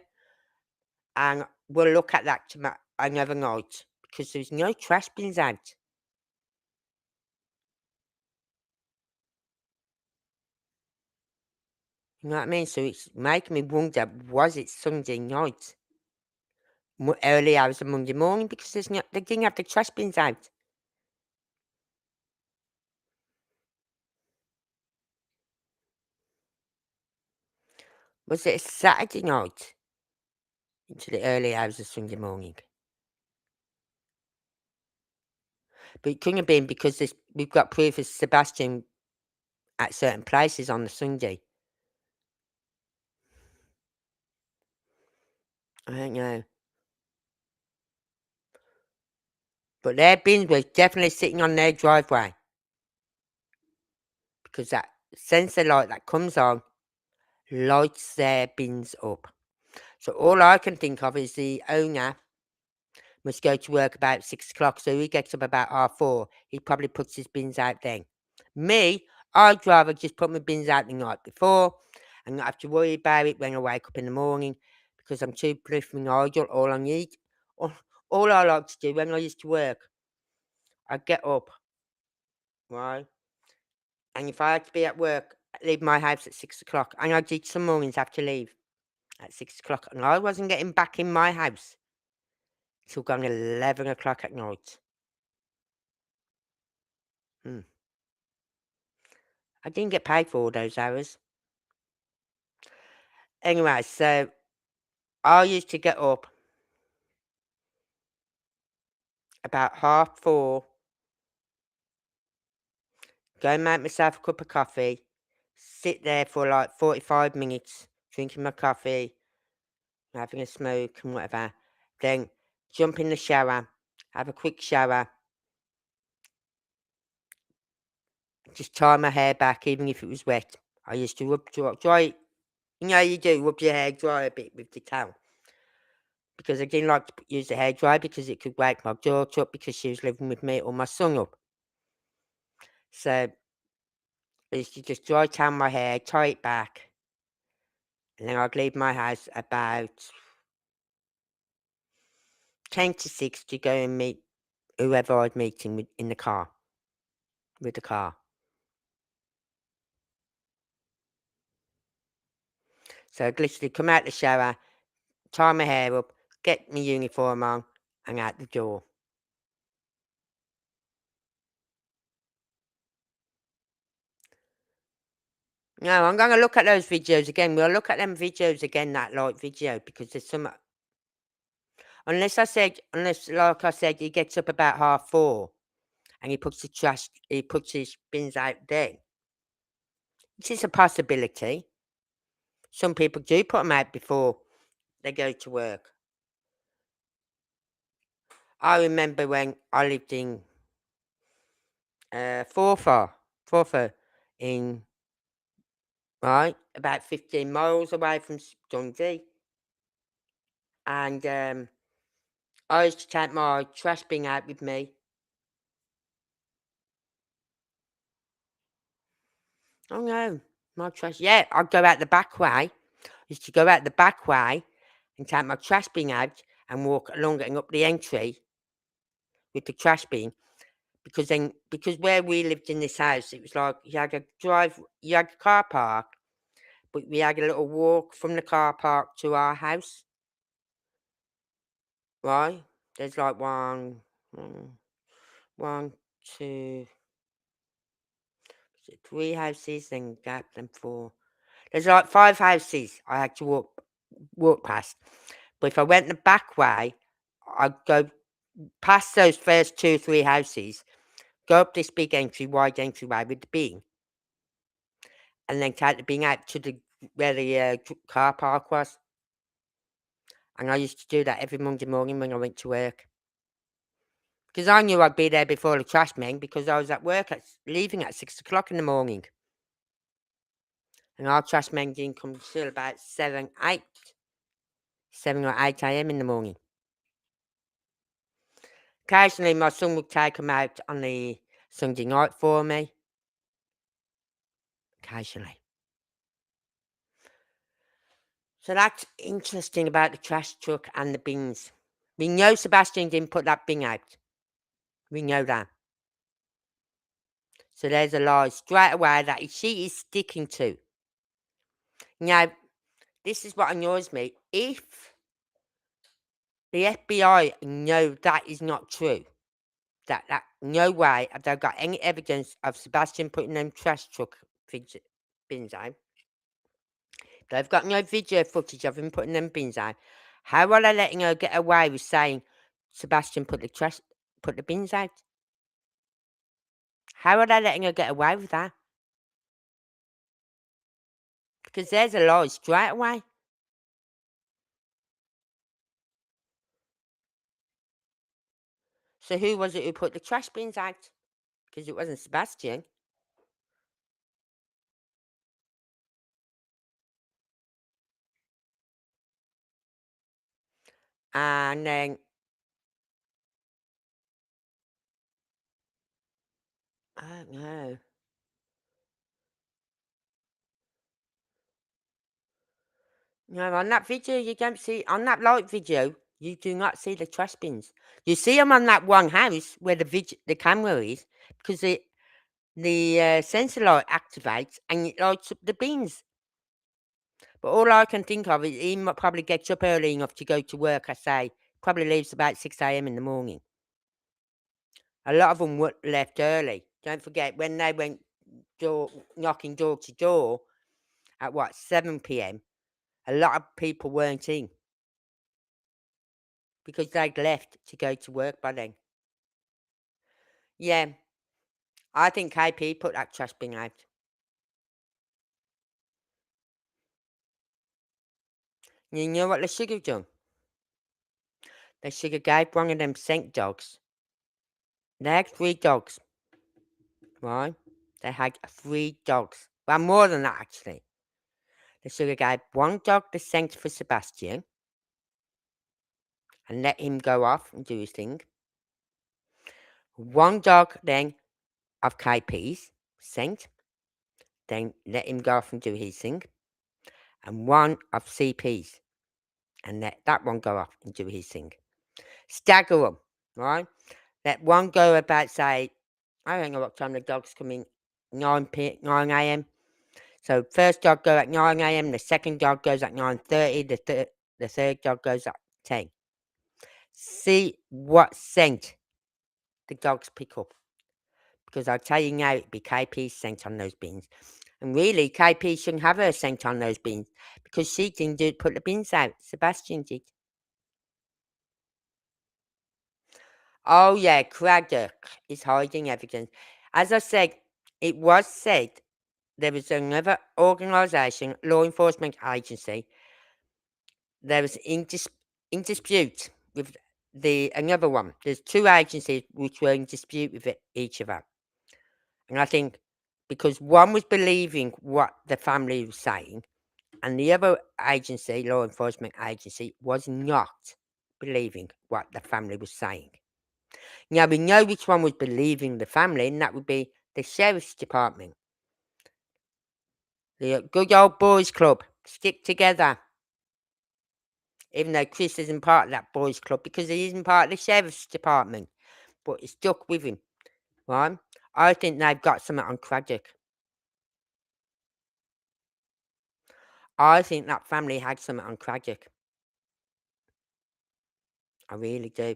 and we'll look at that another night because there's no trash bins out. You know what I mean? So it's making me wonder: was it Sunday night, early hours of Monday morning? Because they didn't have the trash bins out. Was it a Saturday night into the early hours of Sunday morning? But it couldn't have been because we've got proof of Sebastian at certain places on the Sunday. I don't know. But their bins were definitely sitting on their driveway because that sensor light that comes on lights their bins up. So all I can think of is the owner must go to work about 6 o'clock, so he gets up about 4:30. He probably puts his bins out then. Me, I'd rather just put my bins out the night before and not have to worry about it when I wake up in the morning because I'm too blooming idle. All I like to do when I used to work, I'd get up, right? And if I had to be at work, I'd leave my house at 6 o'clock. And I did some mornings have to leave at 6 o'clock. And I wasn't getting back in my house till gone 11 o'clock at night. Hmm. I didn't get paid for all those hours. Anyway, so I used to get up about 4:30, go and make myself a cup of coffee, sit there for like 45 minutes, drinking my coffee, having a smoke and whatever, then jump in the shower, have a quick shower, just tie my hair back, even if it was wet. I used to dry it. You know, you do rub your hair dry a bit with the towel. Because I didn't like to use the hairdryer because it could wake my daughter up because she was living with me or my son up. So I used to just dry tan my hair, tie it back, and then I'd leave my house about 10 to 6 to go and meet whoever I'd meeting with in the car, with the car. So I'd literally come out the shower, tie my hair up, get my uniform on, and out the door. No, I'm going to look at those videos again. We'll look at them videos again, that light video, because there's some. Unless, like I said, he gets up about 4:30 and he puts his bins out then. Which is a possibility. Some people do put them out before they go to work. I remember when I lived in Forfar in, right, about 15 miles away from Dundee. And I used to take my trash bin out with me Oh no, my trash. Yeah, I'd go out the back way. Used to go out the back way and take my trash bin out and walk along it and up the entry with the trash bin. Because where we lived in this house, it was like you had a car park, but we had a little walk from the car park to our house. Right? There's like mm, one, two, three houses, then gap, then four. There's like five houses I had to walk past. But if I went the back way, I'd go past those first two, three houses, go up this big wide entryway with the bin, and then take the bin out to the where the car park was. And I used to do that every Monday morning when I went to work. Because I knew I'd be there before the trash men because I was at work leaving at 6 o'clock in the morning. And our trash men didn't come till about 7 or 8 a.m. in the morning. Occasionally my son would take them out on the Sunday night for me. Occasionally. So that's interesting about the trash truck and the bins. We know Sebastian didn't put that bin out. We know that. So there's a lie straight away that she is sticking to. Now, this is what annoys me. If the FBI know that is not true, that no way have they got any evidence of Sebastian putting them trash truck bins out. They've got no video footage of him putting them bins out. How are they letting her get away with saying Sebastian put the bins out? How are they letting her get away with that? Because there's a lie straight away. So who was it who put the trash bins out? Because it wasn't Sebastian. And then, I don't know. No, on that video, you don't see, on that light video, you do not see the trash bins. You see them on that one house where the camera is, because the sensor light activates and it lights up the bins. But all I can think of is he probably gets up early enough to go to work, I say. Probably leaves about 6 a.m. in the morning. A lot of them left early. Don't forget, when they went knocking door to door at 7 p.m., a lot of people weren't in because they'd left to go to work by then. Yeah, I think KP put that trash bin out. You know what they should have done? They should have gave one of them scent dogs. They had 3 dogs, right? They had 3 dogs. Well, more than that, actually. They should have gave one dog the scent for Sebastian and let him go off and do his thing. One dog then of KP's scent, then let him go off and do his thing. And one of CP's, and let that one go off and do his thing. Stagger them, right? Let one go about, say, I don't know what time the dogs come in, 9 a.m. So first dog go at 9 a.m., the second dog goes at 9:30, the third dog goes at 10. See what scent the dogs pick up. Because I'll tell you now, it'd be KP's scent on those bins. And really, KP shouldn't have her scent on those bins because she didn't put the bins out. Sebastian did. Oh, yeah, Craddock is hiding evidence. As I said, it was said there was another organisation, law enforcement agency, there was in dispute with another one. There's 2 agencies which were in dispute with each other. And I think because one was believing what the family was saying, and the other agency, law enforcement agency, was not believing what the family was saying. Now, we know which one was believing the family, and that would be the sheriff's department. The good old boys club. Stick together. Even though Chris isn't part of that boys club because he isn't part of the sheriff's department. But he stuck with him. Right? I think they've got something on Craddock. I think that family had something on Craddock. I really do.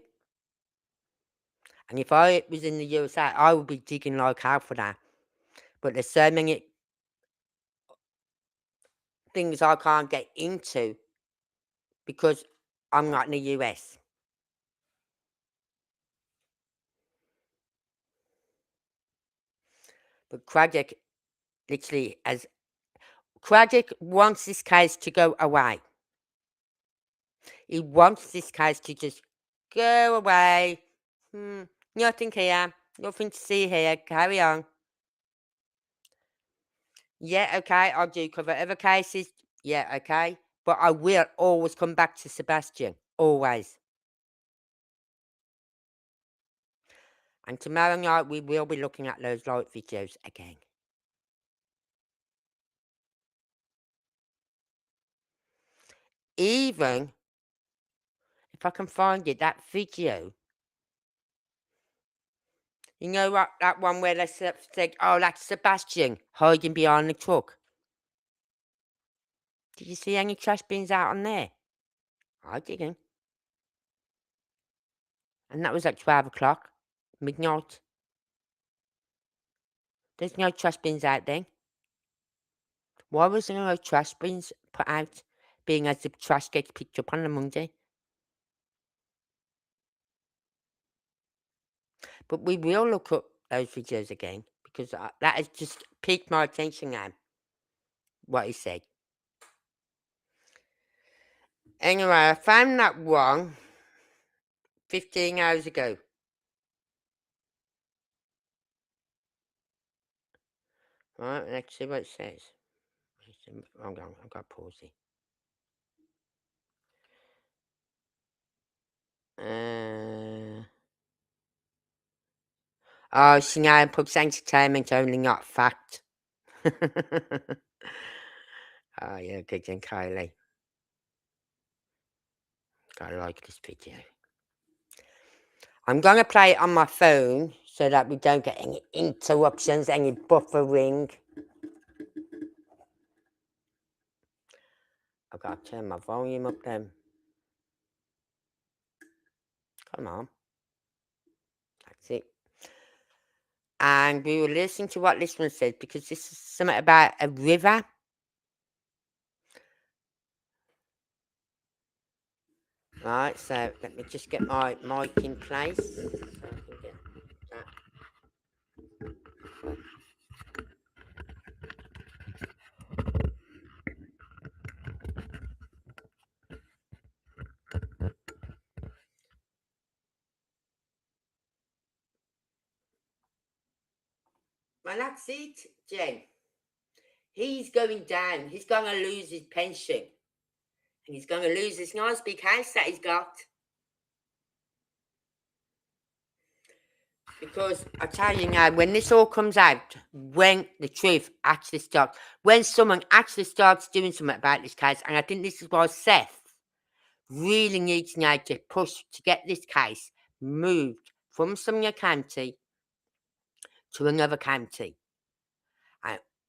And if I was in the USA, I would be digging like hell for that. But there's so many things I can't get into because I'm not in the US. But Craddock literally has. Craddock wants this case to go away. He wants this case to just go away. Nothing here. Nothing to see here. Carry on. Yeah, okay, I'll do cover other cases. Yeah, okay. But I will always come back to Sebastian. Always. And tomorrow night we will be looking at those light videos again. Even if I can find it, that video. You know what? That one where they said, oh, that's Sebastian hiding behind the truck. Did you see any trash bins out on there? I didn't. And that was at 12 o'clock, midnight. There's no trash bins out there. Why was there no trash bins put out, being as the trash gets picked up on a Monday? But we will look up those videos again because that has just piqued my attention now, what he said. Anyway, I found that one 15 hours ago. Right, let's see what it says. Hold on, I've got to pause it. Oh, see now it puts entertainment only, not fact. Oh, yeah, good and Kylie. Gotta like this video. I'm gonna play it on my phone so that we don't get any interruptions, any buffering. I've got to turn my volume up then. Come on. That's it. And we will listen to what this one says because this is something about a river. Right, so let me just get my mic in place. So I can get that. Well, that's it, Jen. He's going down. He's going to lose his pension. And he's going to lose this nice big house that he's got. Because I tell you now, when this all comes out, when the truth actually starts, when someone actually starts doing something about this case, and I think this is why Seth really needs now to push to get this case moved from Sumner County to another county.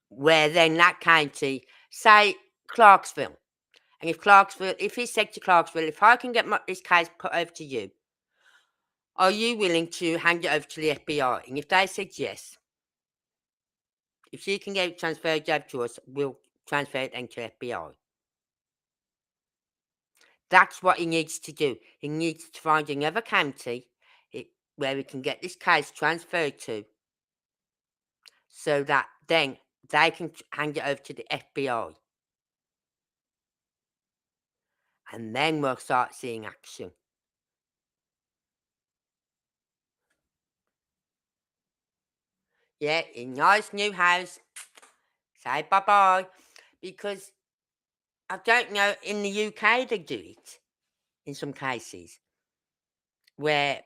Where then that county, say Clarksville, and if he said to Clarksville, if I can get this case put over to you, are you willing to hand it over to the FBI? And if they said yes, if you can get it transferred over to us, we'll transfer it then to FBI. That's what he needs to do. He needs to find another county where we can get this case transferred to, so that then they can hand it over to the FBI. And then we'll start seeing action. Yeah, in nice new house. Say bye-bye. Because I don't know, in the UK they do it in some cases. Where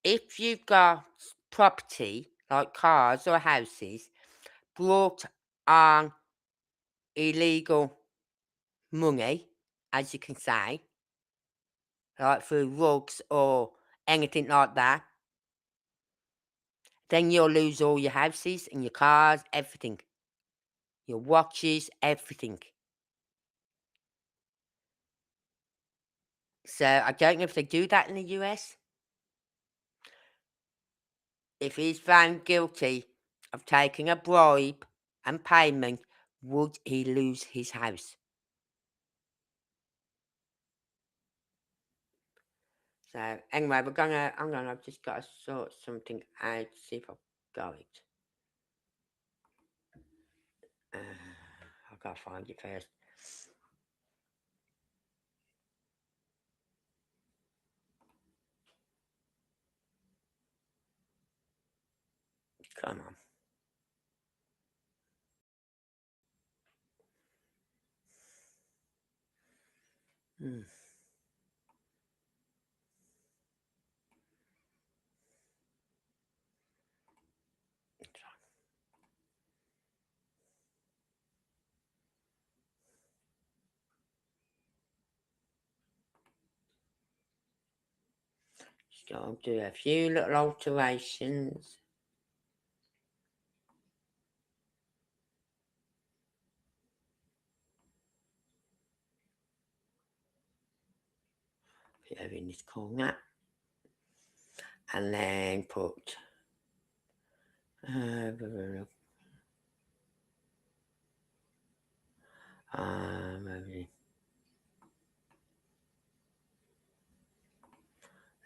if you've got property, like cars or houses, brought on illegal money, as you can say, like through rugs or anything like that, then you'll lose all your houses and your cars, everything. Your watches, everything. So I don't know if they do that in the US. If he's found guilty of taking a bribe and payment, would he lose his house? So anyway, I've just got to sort something out, see if I've got it. I've got to find it first. Come on. Just got to do a few little alterations. Put it over in this corner. And then put maybe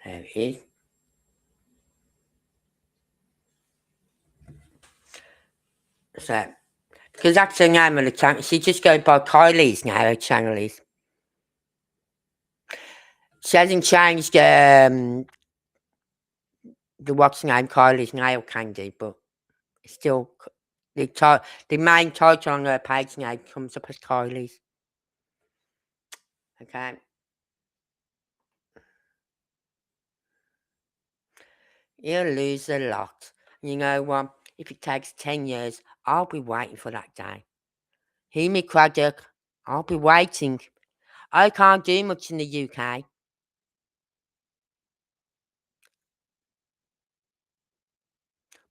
there it is. So, because that's the name of the channel. She just goes by Kylie's now, her channel is. She hasn't changed the what's name, Kylie's nail candy, but it's still the main title on her page now comes up as Kylie's. Okay. He'll lose a lot. You know what? If it takes 10 years, I'll be waiting for that day. Hear me, Craddock. I'll be waiting. I can't do much in the UK.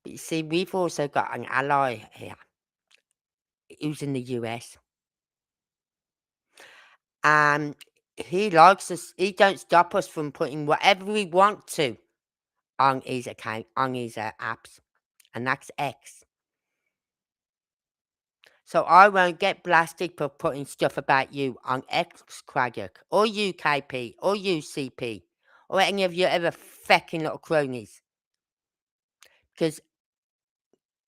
But you see, we've also got an ally here who's in the US. And he likes us. He don't stop us from putting whatever we want to on his account, on his apps. And that's X. So I won't get blasted for putting stuff about you on X, Craddock, or UKP, or UCP, or any of your other fecking little cronies. Because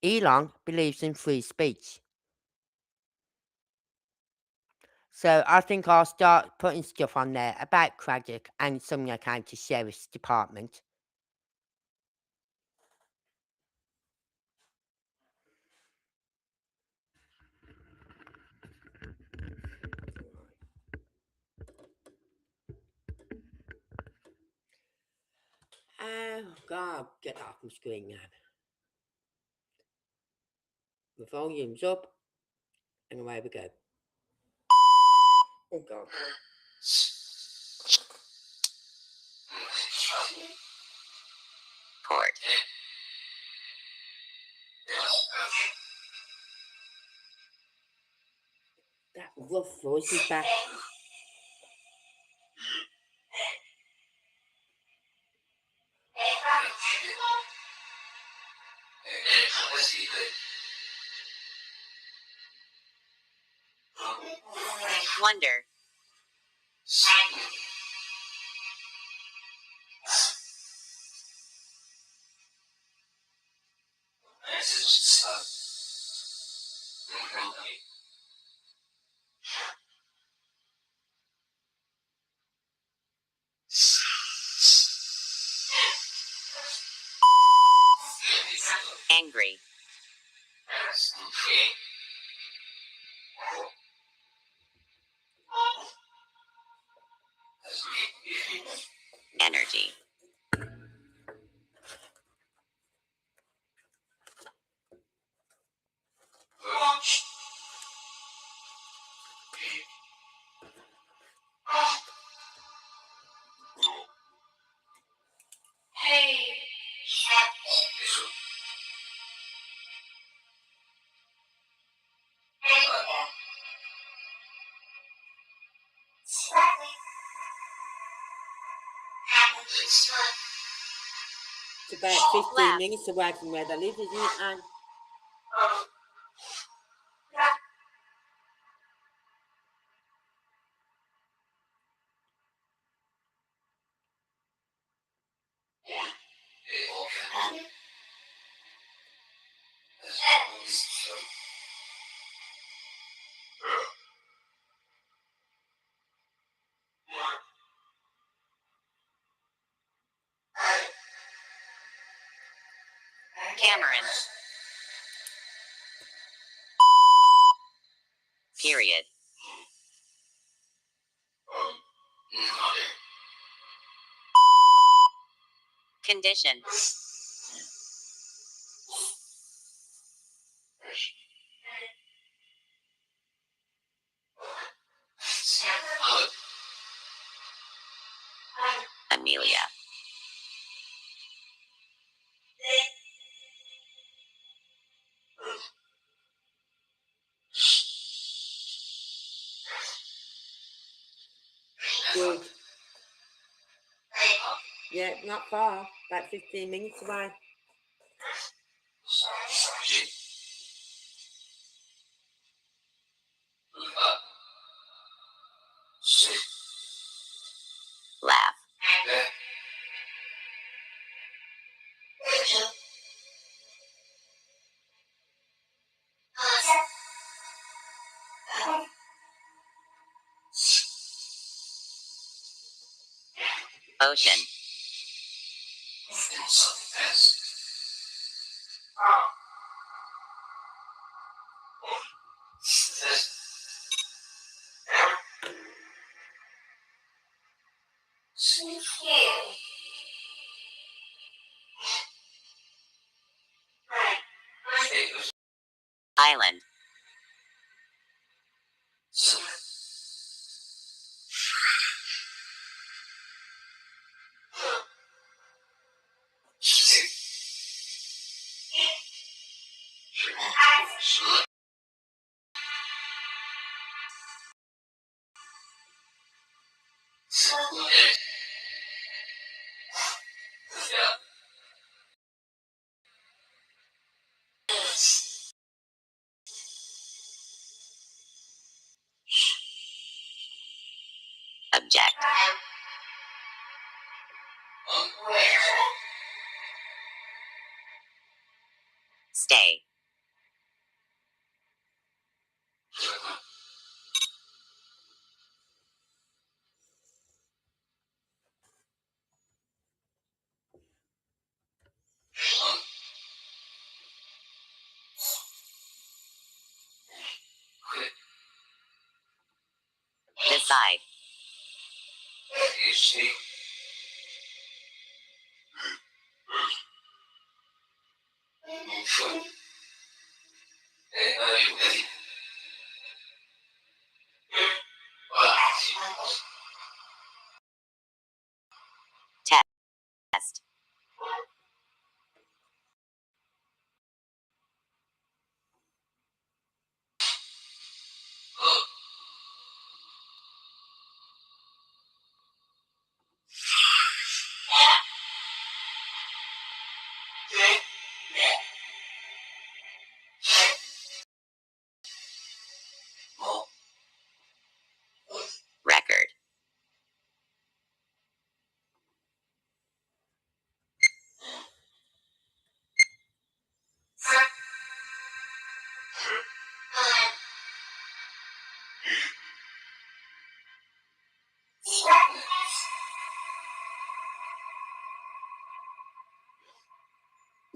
Elon believes in free speech. So I think I'll start putting stuff on there about Craddock and Sumner County Sheriff's Department. Oh God, get off my screen now. The volume's up, and away we go. Oh God. Port. That rough voice is back. Wonder. Angry. Energy. It's about 15 minutes away from where they live, isn't it, Anne? Cameron. Period. Condition. Amelia. Good. Yeah, not far. About 15 minutes away. Laugh. Ocean. Island. Object. Stay. Decide. Test. Record.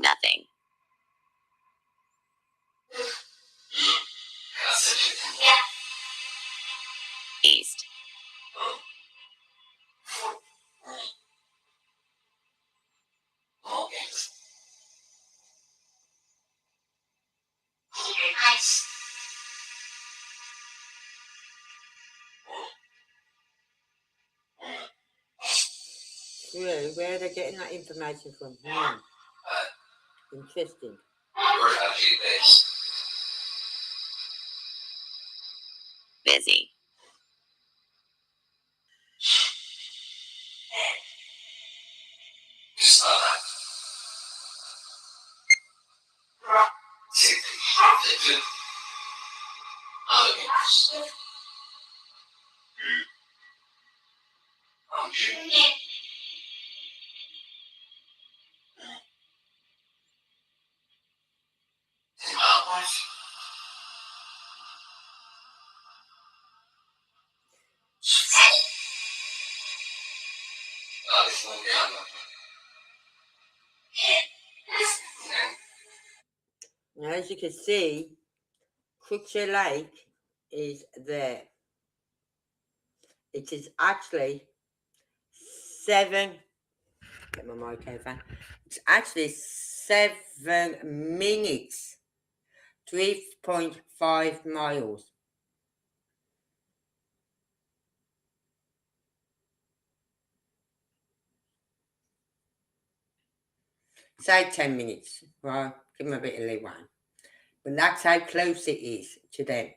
Nothing. East. Really? Where are they getting that information from? Interesting. Busy. Now, as you can see, Crookshank Lake is there. It is actually 7. Get my microphone. It's actually 7 minutes, 3.5 miles. Say 10 minutes. Well, give them a bit of leeway. But that's how close it is to them.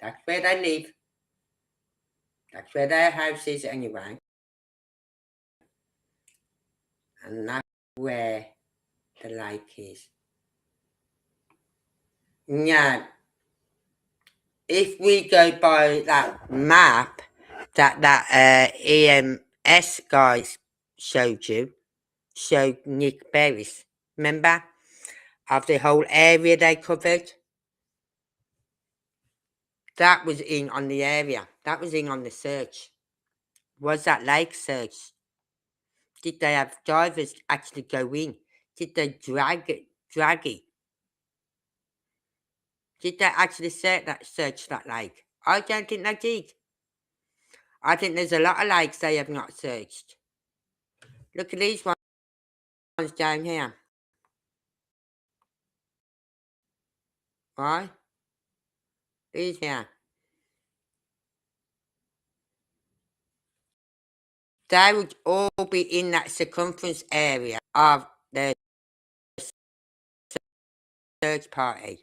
That's where they live. That's where their house is anyway. And that's where the lake is. Now, if we go by that map that EMS guys showed Nick Berry's, remember? Of the whole area they covered? That was in on the area. That was in on the search. Was that lake search? Did they have divers actually go in? Did they drag it? Did they actually search that lake? I don't think they did. I think there's a lot of lakes they have not searched. Look at these ones down here. Right? These here. They would all be in that circumference area of the search party.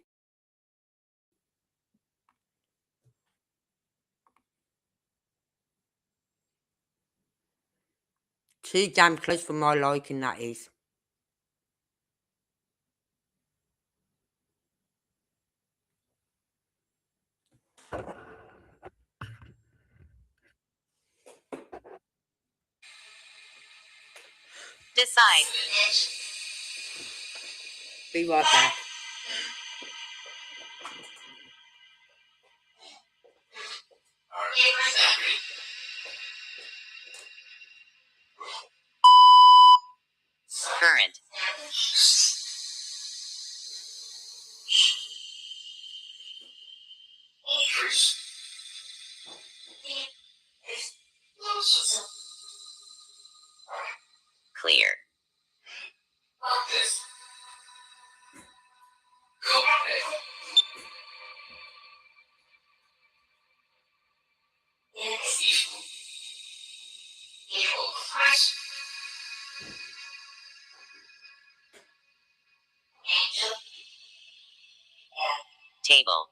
Too damn close for my liking, that is. Decide. Be right back. Current. Clear. Table.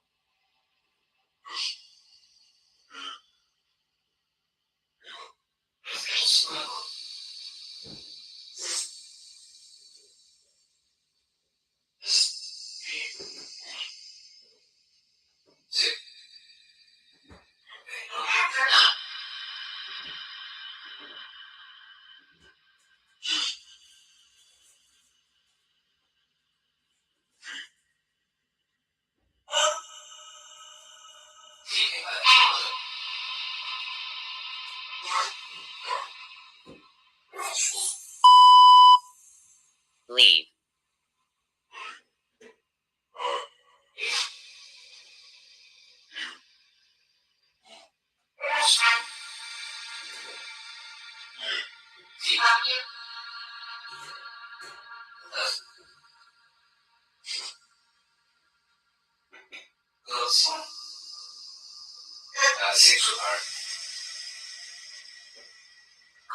Leave.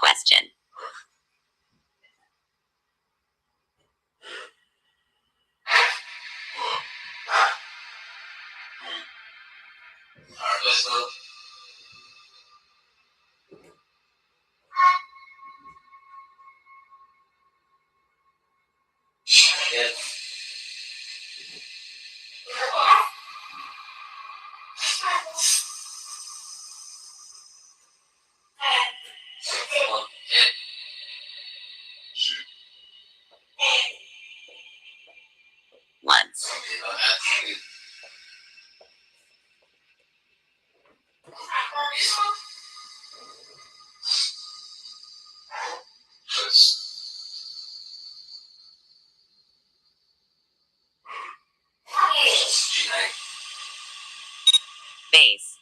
Question. Once. Base.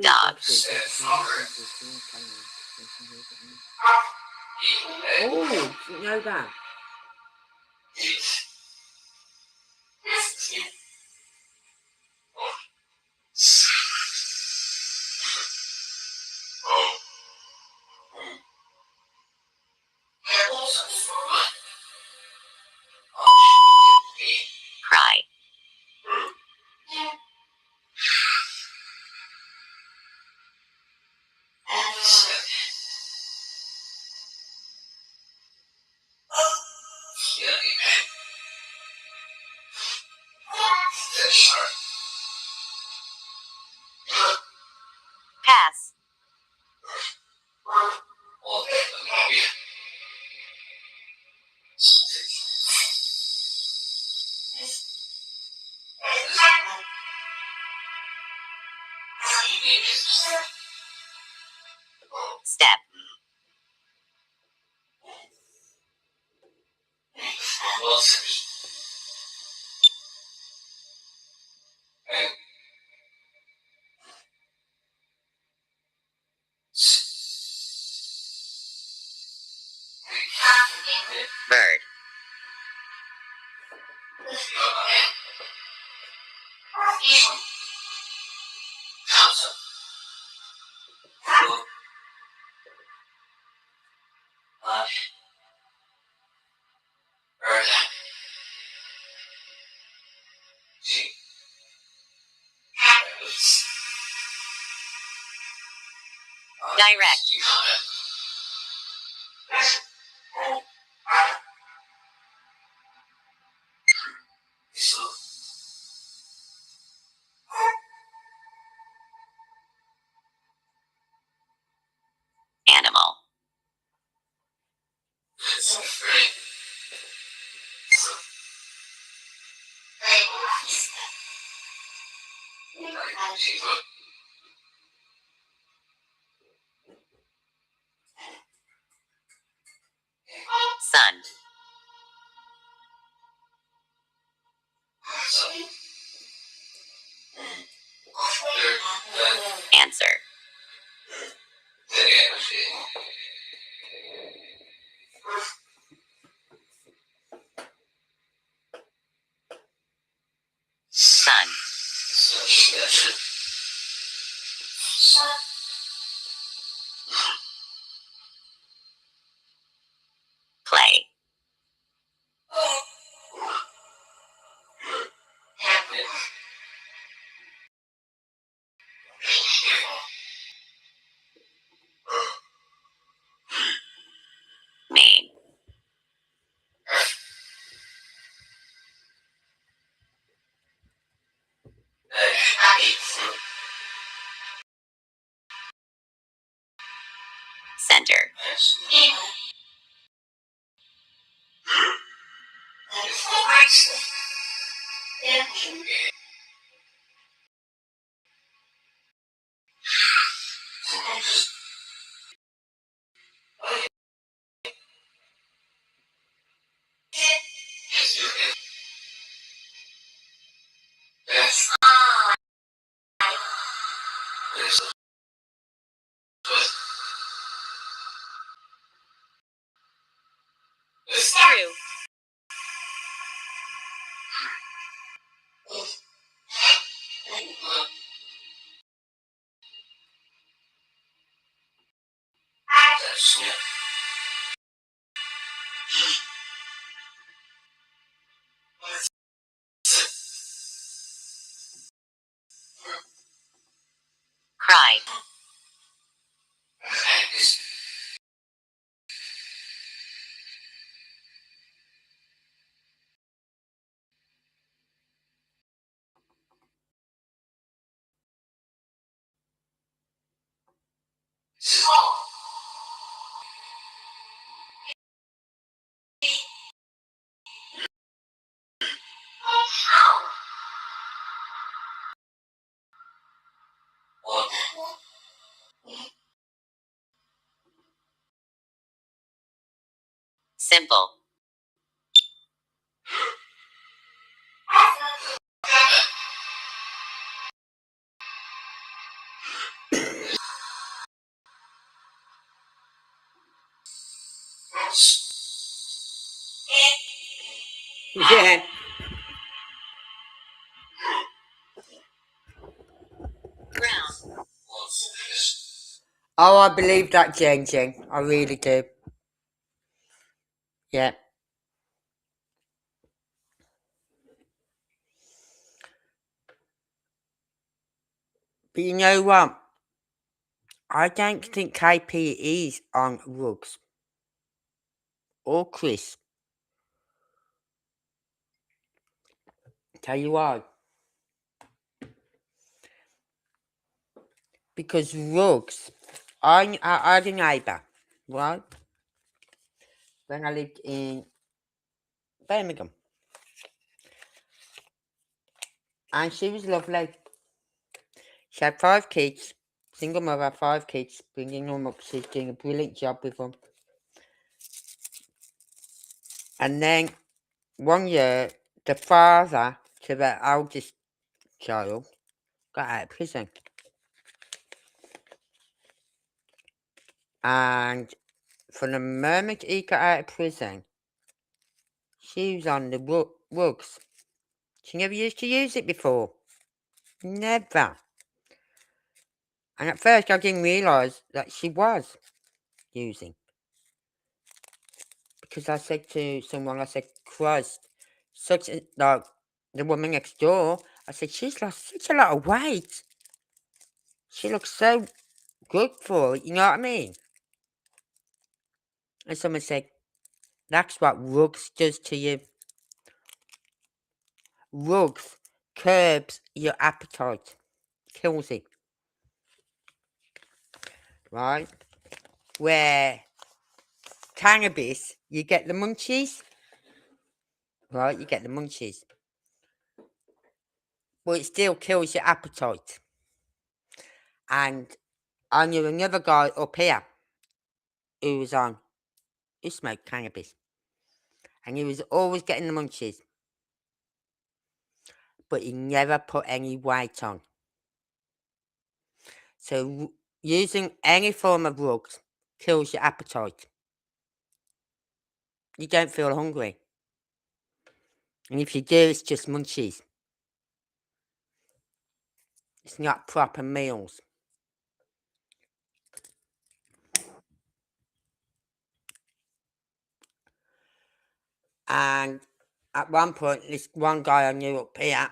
Dogs. Oh, didn't know that. Cry. Pass. Step. Bird. Direct. Animal. Sun. Answer. Sun. Play. Name. Center. True. Cry. Simple. Yeah. Ground. Oh, I believe that, Jane. I really do. Yeah. But you know what? I don't think KP is on rugs. Or Chris. Tell you why. Because rugs, I had a neighbour, right? When I lived in Birmingham. And she was lovely. She had 5 kids. Single mother, 5 kids. Bringing them up. She's doing a brilliant job with them. And then one year, the father to the eldest child got out of prison. And from the moment he got out of prison, she was on the rugs. She never used to use it before. Never. And at first I didn't realise that she was using. Because I said to someone, I said, Christ, such a, like, the woman next door, I said, she's lost such a lot of weight. She looks so good for it, you know what I mean? And someone said, that's what rugs does to you. Rugs curbs your appetite. Kills it. Right? Where cannabis, you get the munchies. Right? You get the munchies. But it still kills your appetite. And I knew another guy up here who smoked cannabis. And he was always getting the munchies. But he never put any weight on. So using any form of rugs kills your appetite. You don't feel hungry. And if you do, it's just munchies. It's not proper meals. And at one point, this one guy I knew up here,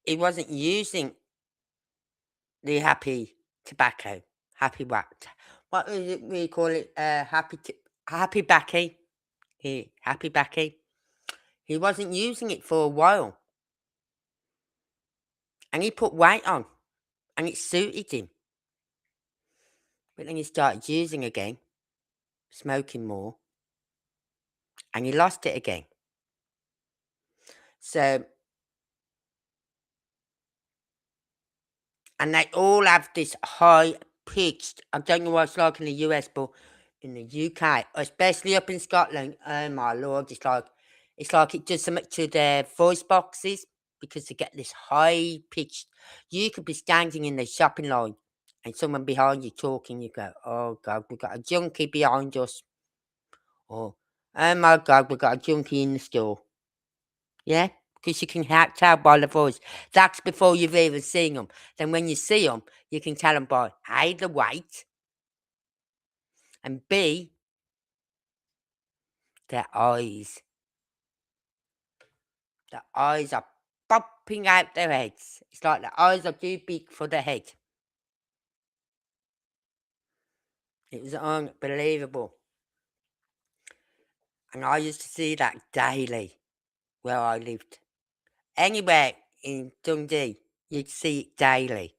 he wasn't using the happy tobacco, happy what is it we call it? Happy backy. Happy backy. He wasn't using it for a while. And he put weight on. And it suited him. But then he started using again. Smoking more. And he lost it again. So, and they all have this high pitched, I don't know what it's like in the US, but in the UK, especially up in Scotland, oh my lord, it's like it does something to their voice boxes because they get this high pitched. You could be standing in the shopping line and someone behind you talking, you go, oh God, we've got a junkie behind us. Or, oh my God, we've got a junkie in the store. Yeah? Because you can tell by the voice. That's before you've even seen them. Then when you see them, you can tell them by, hey, the weight. And B, their eyes. The eyes are popping out their heads. It's like the eyes are too big for the head. It was unbelievable. And I used to see that daily where I lived. Anywhere in Dundee, you'd see it daily.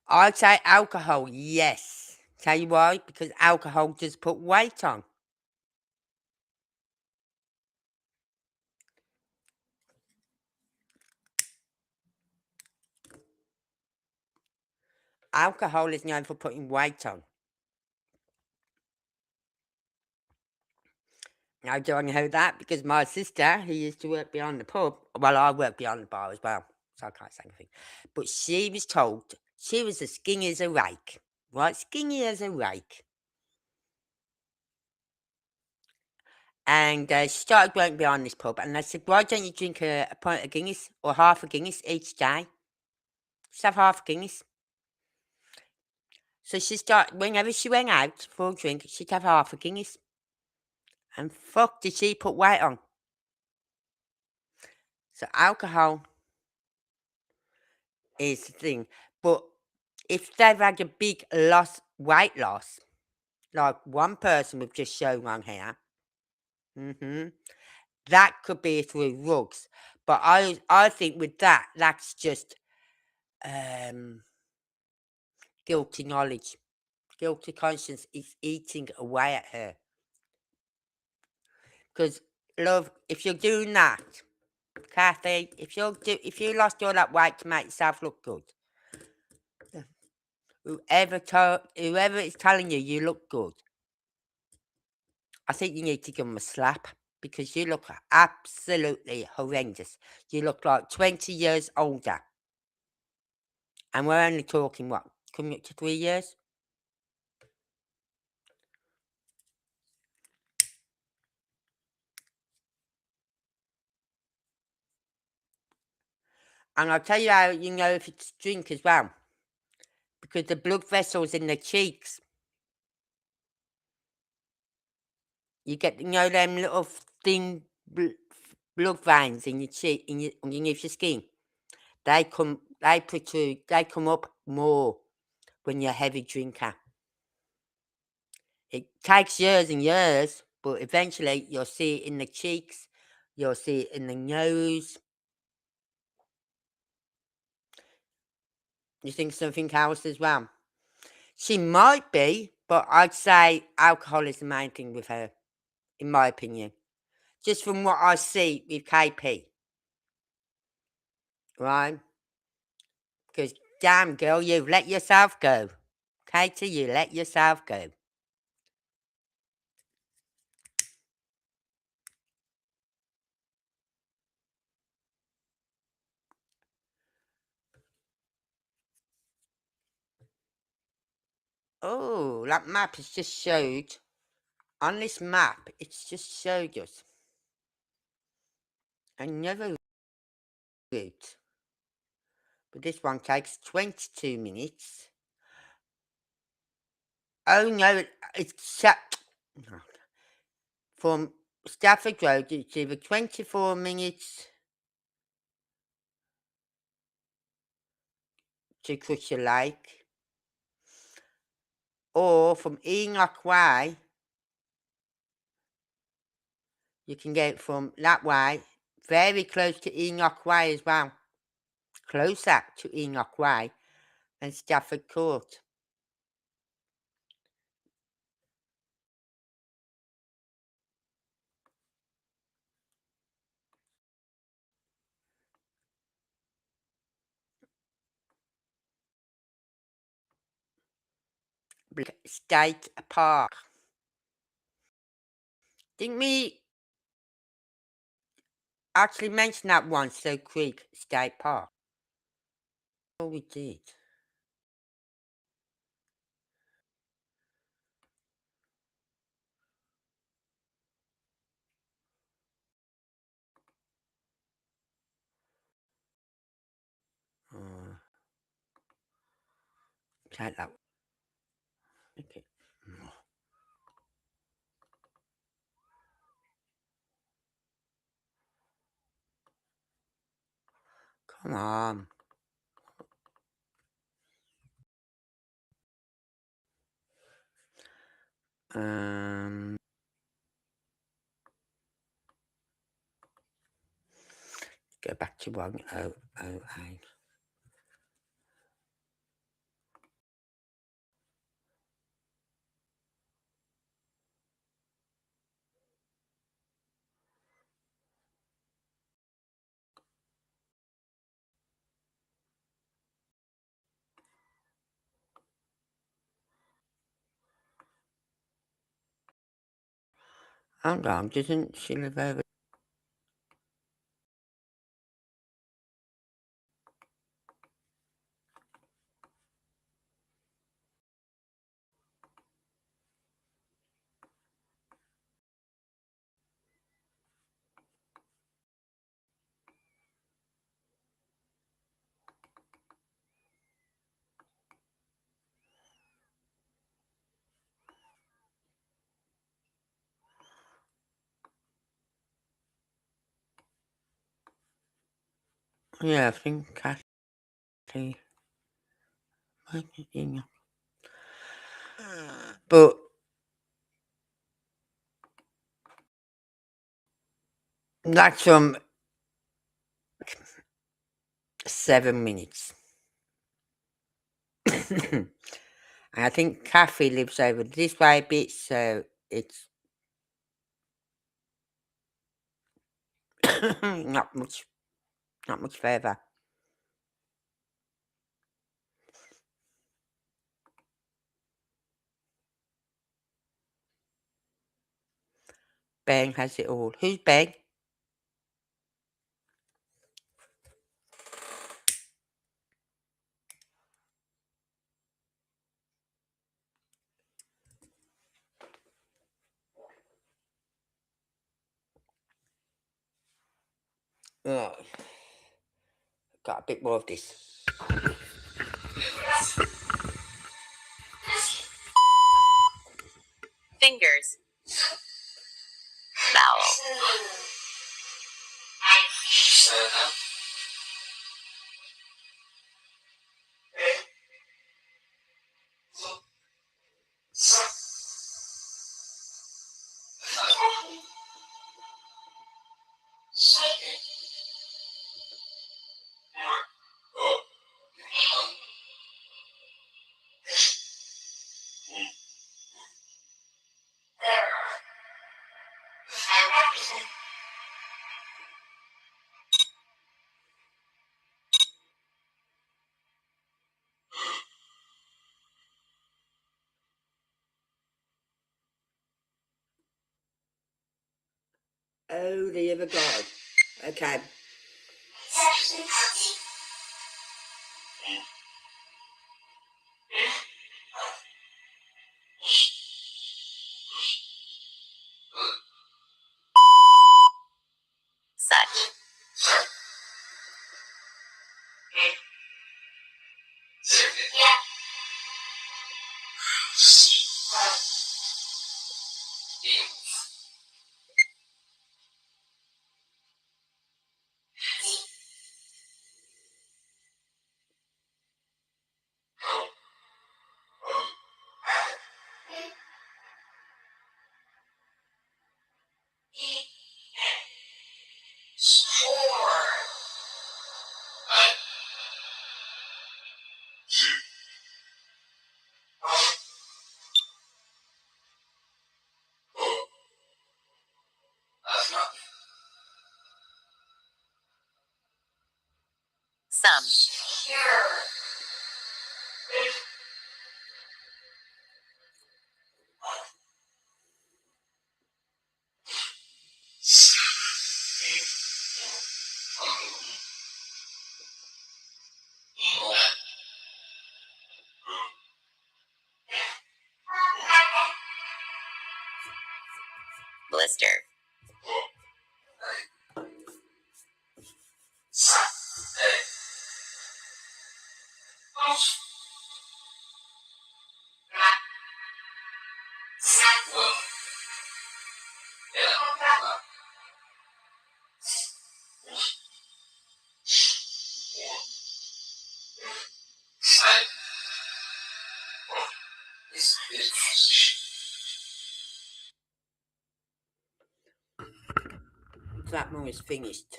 I'd say alcohol, yes. Tell you why? Because alcohol does put weight on. Alcohol is known for putting weight on. Now, do I know that? Because my sister, who used to work behind the pub, well, I worked behind the bar as well, so I can't say anything. But she was told she was as skinny as a rake, right? Skinny as a rake. And she started working behind this pub, and I said, why don't you drink a pint of Guinness or half a Guinness each day? Just have half a Guinness. So she started, whenever she went out for a drink, she'd have half a Guinness. And fuck, did she put weight on? So alcohol is the thing. But if they've had a big weight loss, like one person we've just shown on here, that could be through rugs. But I think with that, that's just guilty knowledge. Guilty conscience is eating away at her. Because, love, if you're doing that, Kathy, if you lost all that weight to make yourself look good, whoever is telling you look good, I think you need to give them a slap because you look absolutely horrendous. You look like 20 years older. And we're only talking, what, coming up to 3 years? And I'll tell you how you know if it's drink as well. Because the blood vessels in the cheeks, you get, them little thin blood veins in your cheek, underneath your skin. They come up more when you're a heavy drinker. It takes years and years, but eventually you'll see it in the cheeks, you'll see it in the nose. You think something else as well? She might be, but I'd say alcohol is the main thing with her, in my opinion. Just from what I see with KP. Right? Because, damn girl, you've let yourself go. Katie, you let yourself go. Oh, that map has just showed. On this map, it's just showed us another route. But this one takes 22 minutes. Oh no, it's from Stafford Road, it's either 24 minutes to Crusher Lake, or from Enoch Way, you can get from that way, very close to Enoch Way as well. Closer to Enoch Way than Stafford Court. State Park. Didn't we actually mention that once, Stoke Creek State Park? Oh, we did. take that. Okay. Come on. Go back to 1008. Hang on, doesn't she live over? Yeah, I think Kathy might be in. But that's 7 minutes. And I think Kathy lives over this way a bit, so it's not much further. Ben has it all. Who's Ben? Oh, got a bit more of this. Fingers. Vowel. Oh, the other guy. Okay. Such. Some. Blister. that one is finished.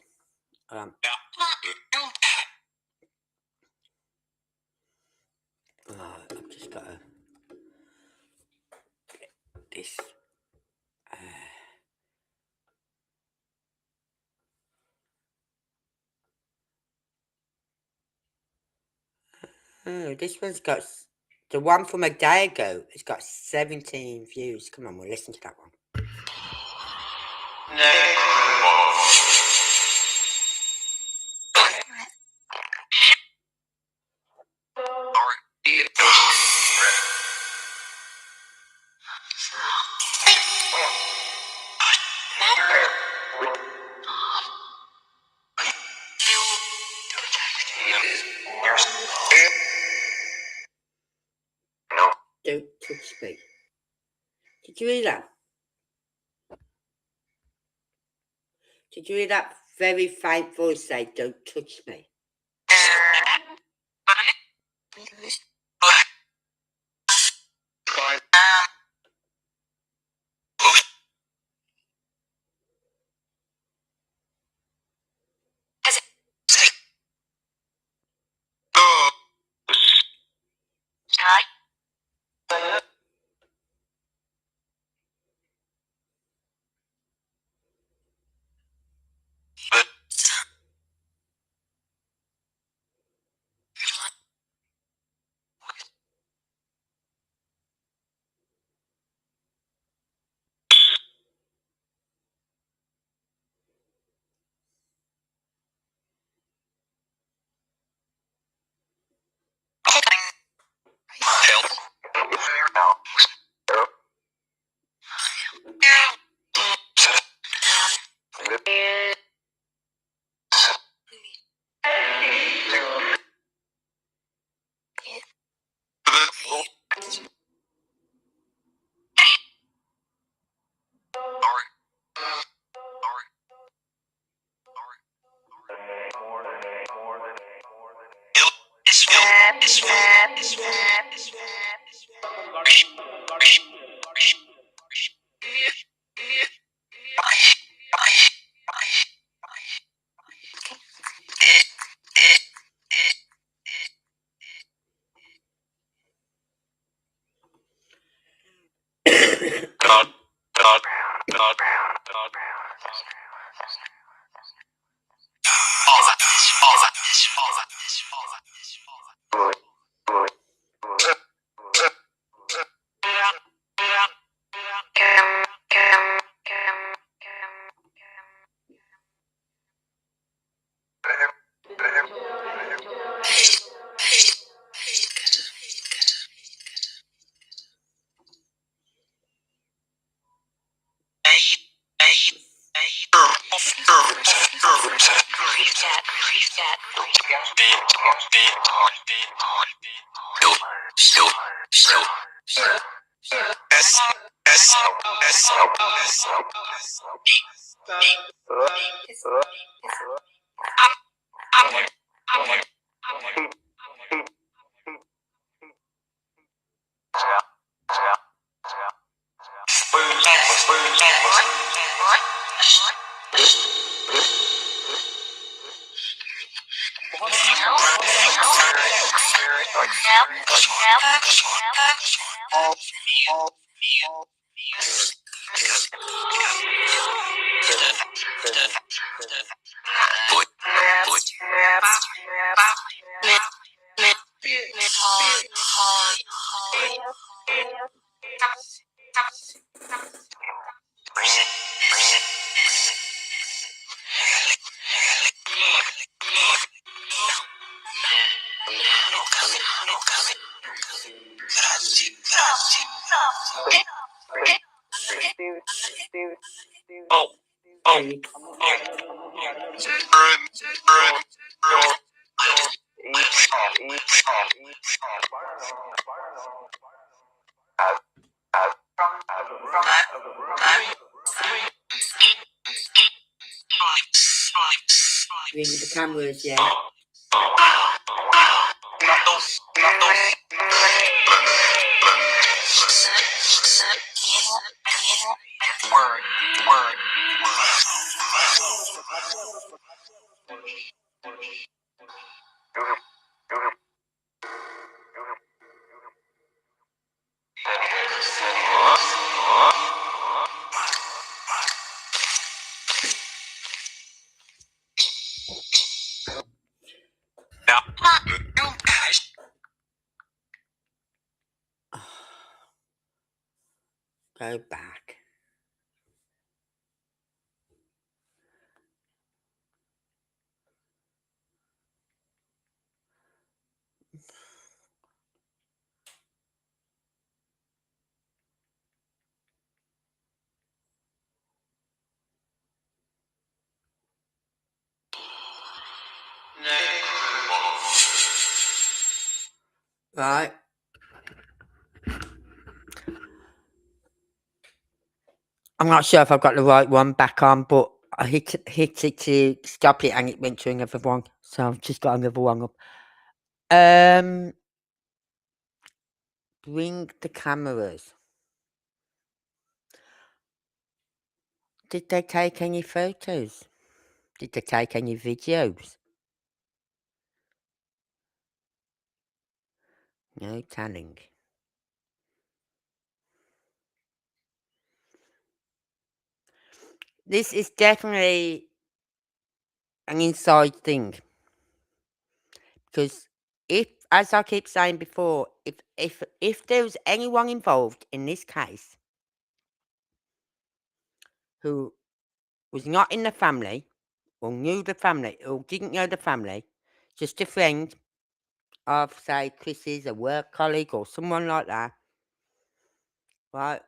I've just got to get this. Oh, this one's got the one from a day ago. It's got 17 views. Come on, we'll listen to that one. Don't touch me. Did you hear that? Did you hear that very faint voice say, "Don't touch me"? Bring the cameras, yeah. Go back. Right. I'm not sure if I've got the right one back on, but I hit it to stop it and it went to another one. So I've just got another one up. Bring the cameras. Did they take any photos? Did they take any videos? No telling. This is definitely an inside thing. Because if, as I keep saying before, if there was anyone involved in this case who was not in the family, or knew the family, or didn't know the family, just a friend of, say, Chris's, a work colleague, or someone like that, right?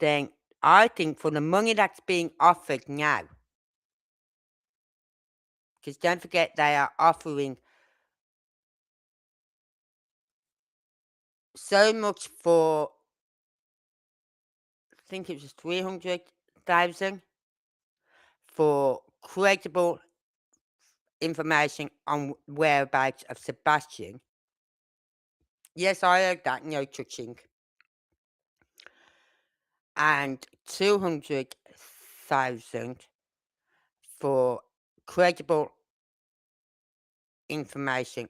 Then I think for the money that's being offered now, because don't forget they are offering so much for, I think it was 300,000 for credible information on whereabouts of Sebastian. Yes, I heard that, no touching. And 200,000 for credible information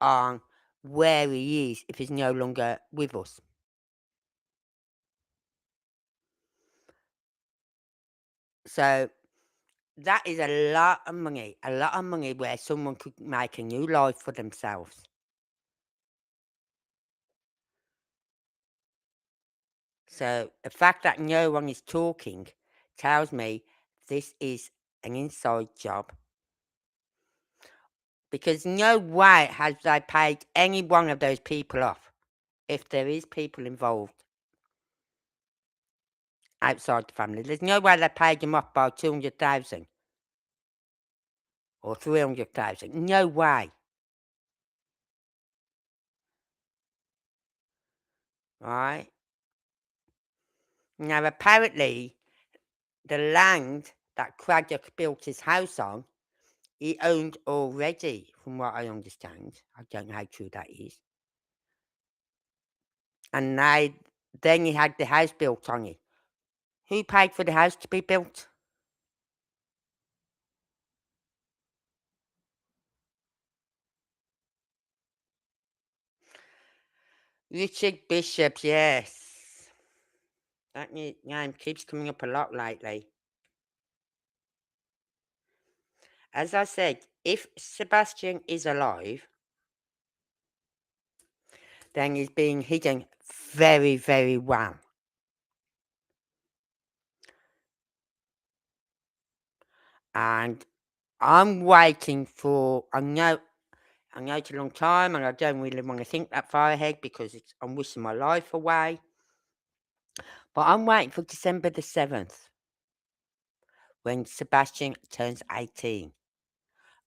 on where he is if he's no longer with us. So that is a lot of money where someone could make a new life for themselves. So the fact that no one is talking tells me this is an inside job. Because no way has they paid any one of those people off, if there is people involved outside the family. There's no way they paid them off by 200,000 or 300,000. No way. Right? Now, apparently, the land that Craddock built his house on, he owned already, from what I understand. I don't know how true that is. And then he had the house built on it. Who paid for the house to be built? Richard Bishop, yes. That name keeps coming up a lot lately. As I said, if Sebastian is alive, then he's being hidden very, very well. And I'm waiting for, I know it's a long time and I don't really want to think that far ahead because I'm wishing my life away. But I'm waiting for December the 7th when Sebastian turns 18.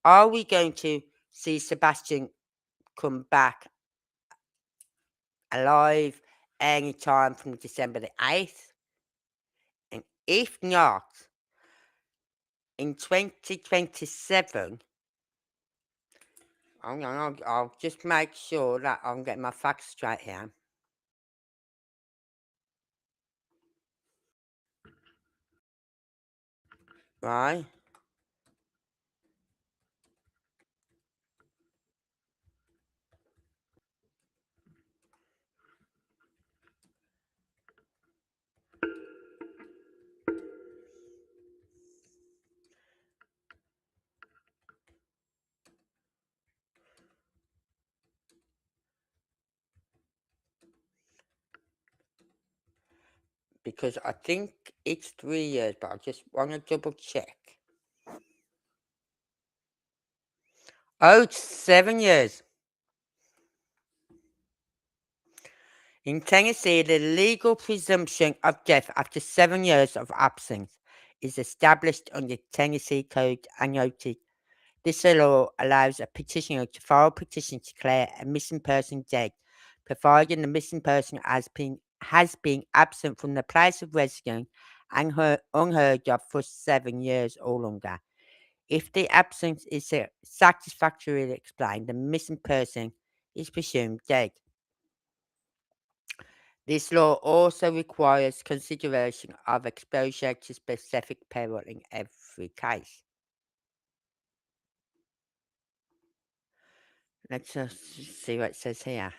Are we going to see Sebastian come back alive any time from December the 8th? And if not, in 2027, I'll just make sure that I'm getting my facts straight here. Right? because I think it's 3 years, but I just want to double check. Oh, it's 7 years. In Tennessee, the legal presumption of death after 7 years of absence is established under Tennessee Code annotated. This law allows a petitioner to file a petition to declare a missing person dead, providing the missing person has been absent from the place of residence and unheard of for 7 years or longer. If the absence is satisfactorily explained, the missing person is presumed dead. This law also requires consideration of exposure to specific peril in every case. Let's just see what it says here.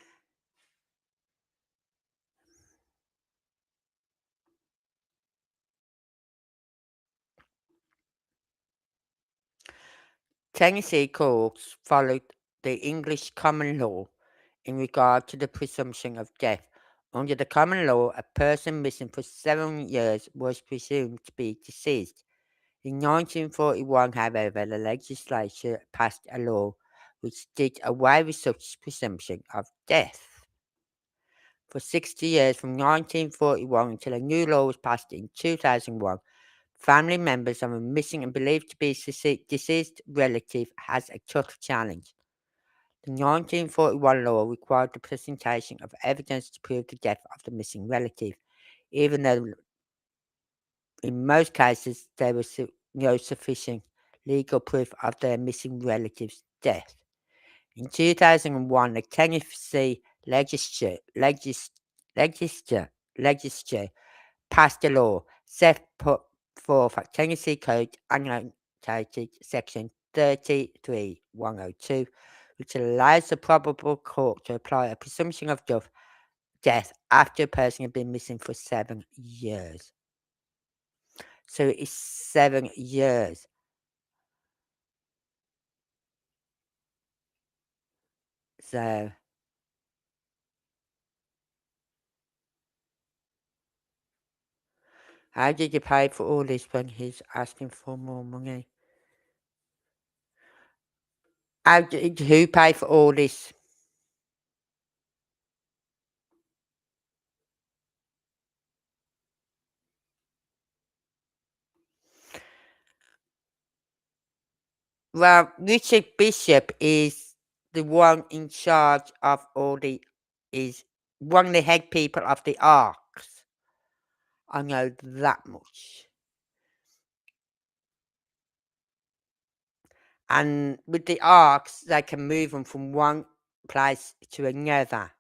Tennessee courts followed the English common law in regard to the presumption of death. Under the common law, a person missing for 7 years was presumed to be deceased. In 1941, however, the legislature passed a law which did away with such presumption of death. For 60 years, from 1941 until a new law was passed in 2001, family members of a missing and believed to be deceased relative has a tough challenge. The 1941 law required the presentation of evidence to prove the death of the missing relative, even though in most cases there was no sufficient legal proof of their missing relative's death. In 2001, the Tennessee legislature passed a law set forth at Tennessee Code annotated section 33102, which allows the probable court to apply a presumption of death after a person has been missing for 7 years. So it's 7 years. So how did you pay for all this when he's asking for more money? Who paid for all this? Well, Richard Bishop is the one in charge of is one of the head people of the Arks. I know that much. And with the Arks, they can move them from one place to another.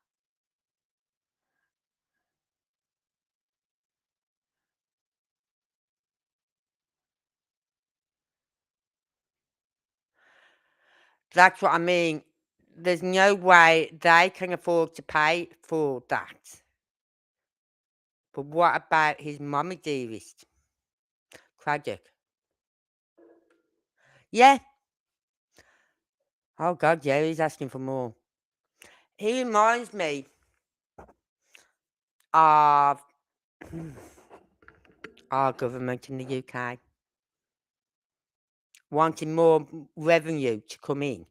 That's what I mean. There's no way they can afford to pay for that. But what about his mummy dearest? Craddock? Yeah. Oh God, yeah, he's asking for more. He reminds me of our government in the UK wanting more revenue to come in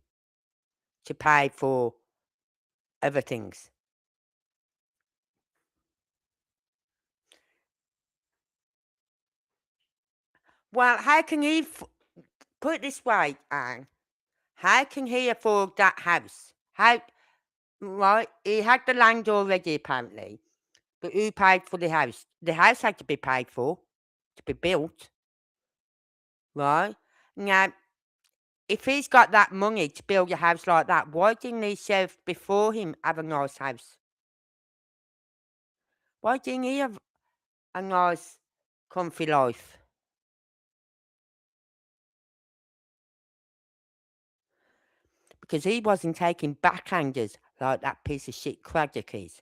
to pay for other things. Well, how can he put it this way, Anne? How can he afford that house? How right? He had the land already, apparently, but who paid for the house? The house had to be paid for to be built, right? Now, if he's got that money to build a house like that, why didn't he sheriff before him have a nice house? Why didn't he have a nice, comfy life? Because he wasn't taking backhanders like that piece of shit Craddock is.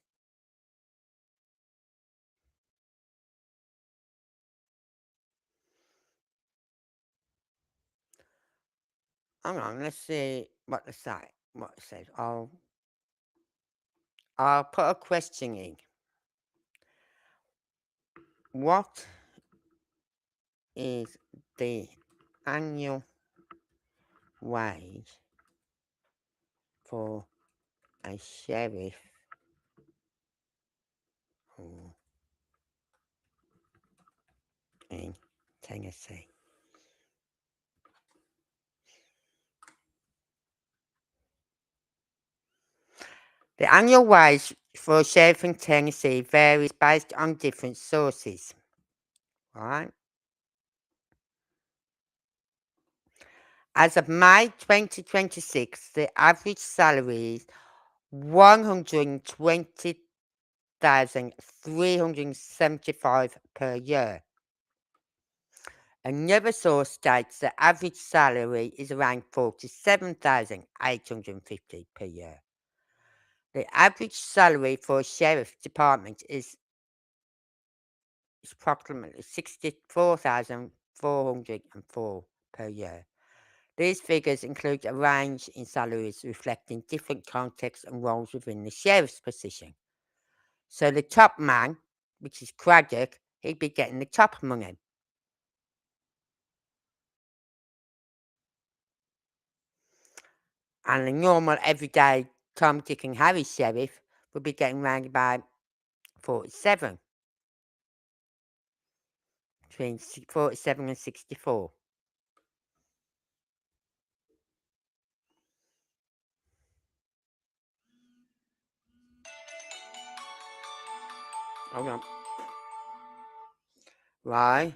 Hang on, let's see what they say. What it says. I'll put a question in. What is the annual wage for a sheriff in Tennessee? The annual wage for a sheriff in Tennessee varies based on different sources, right? As of May 2026, the average salary is $120,375 per year. Another source states the average salary is around $47,850 per year. The average salary for a sheriff's department is approximately $64,404 per year. These figures include a range in salaries reflecting different contexts and roles within the sheriff's position. So the top man, which is Craddock, he'd be getting the top money. And the normal everyday Tom, Dick and Harry sheriff would be getting round about 47, between 47 and 64. Hold on. Right.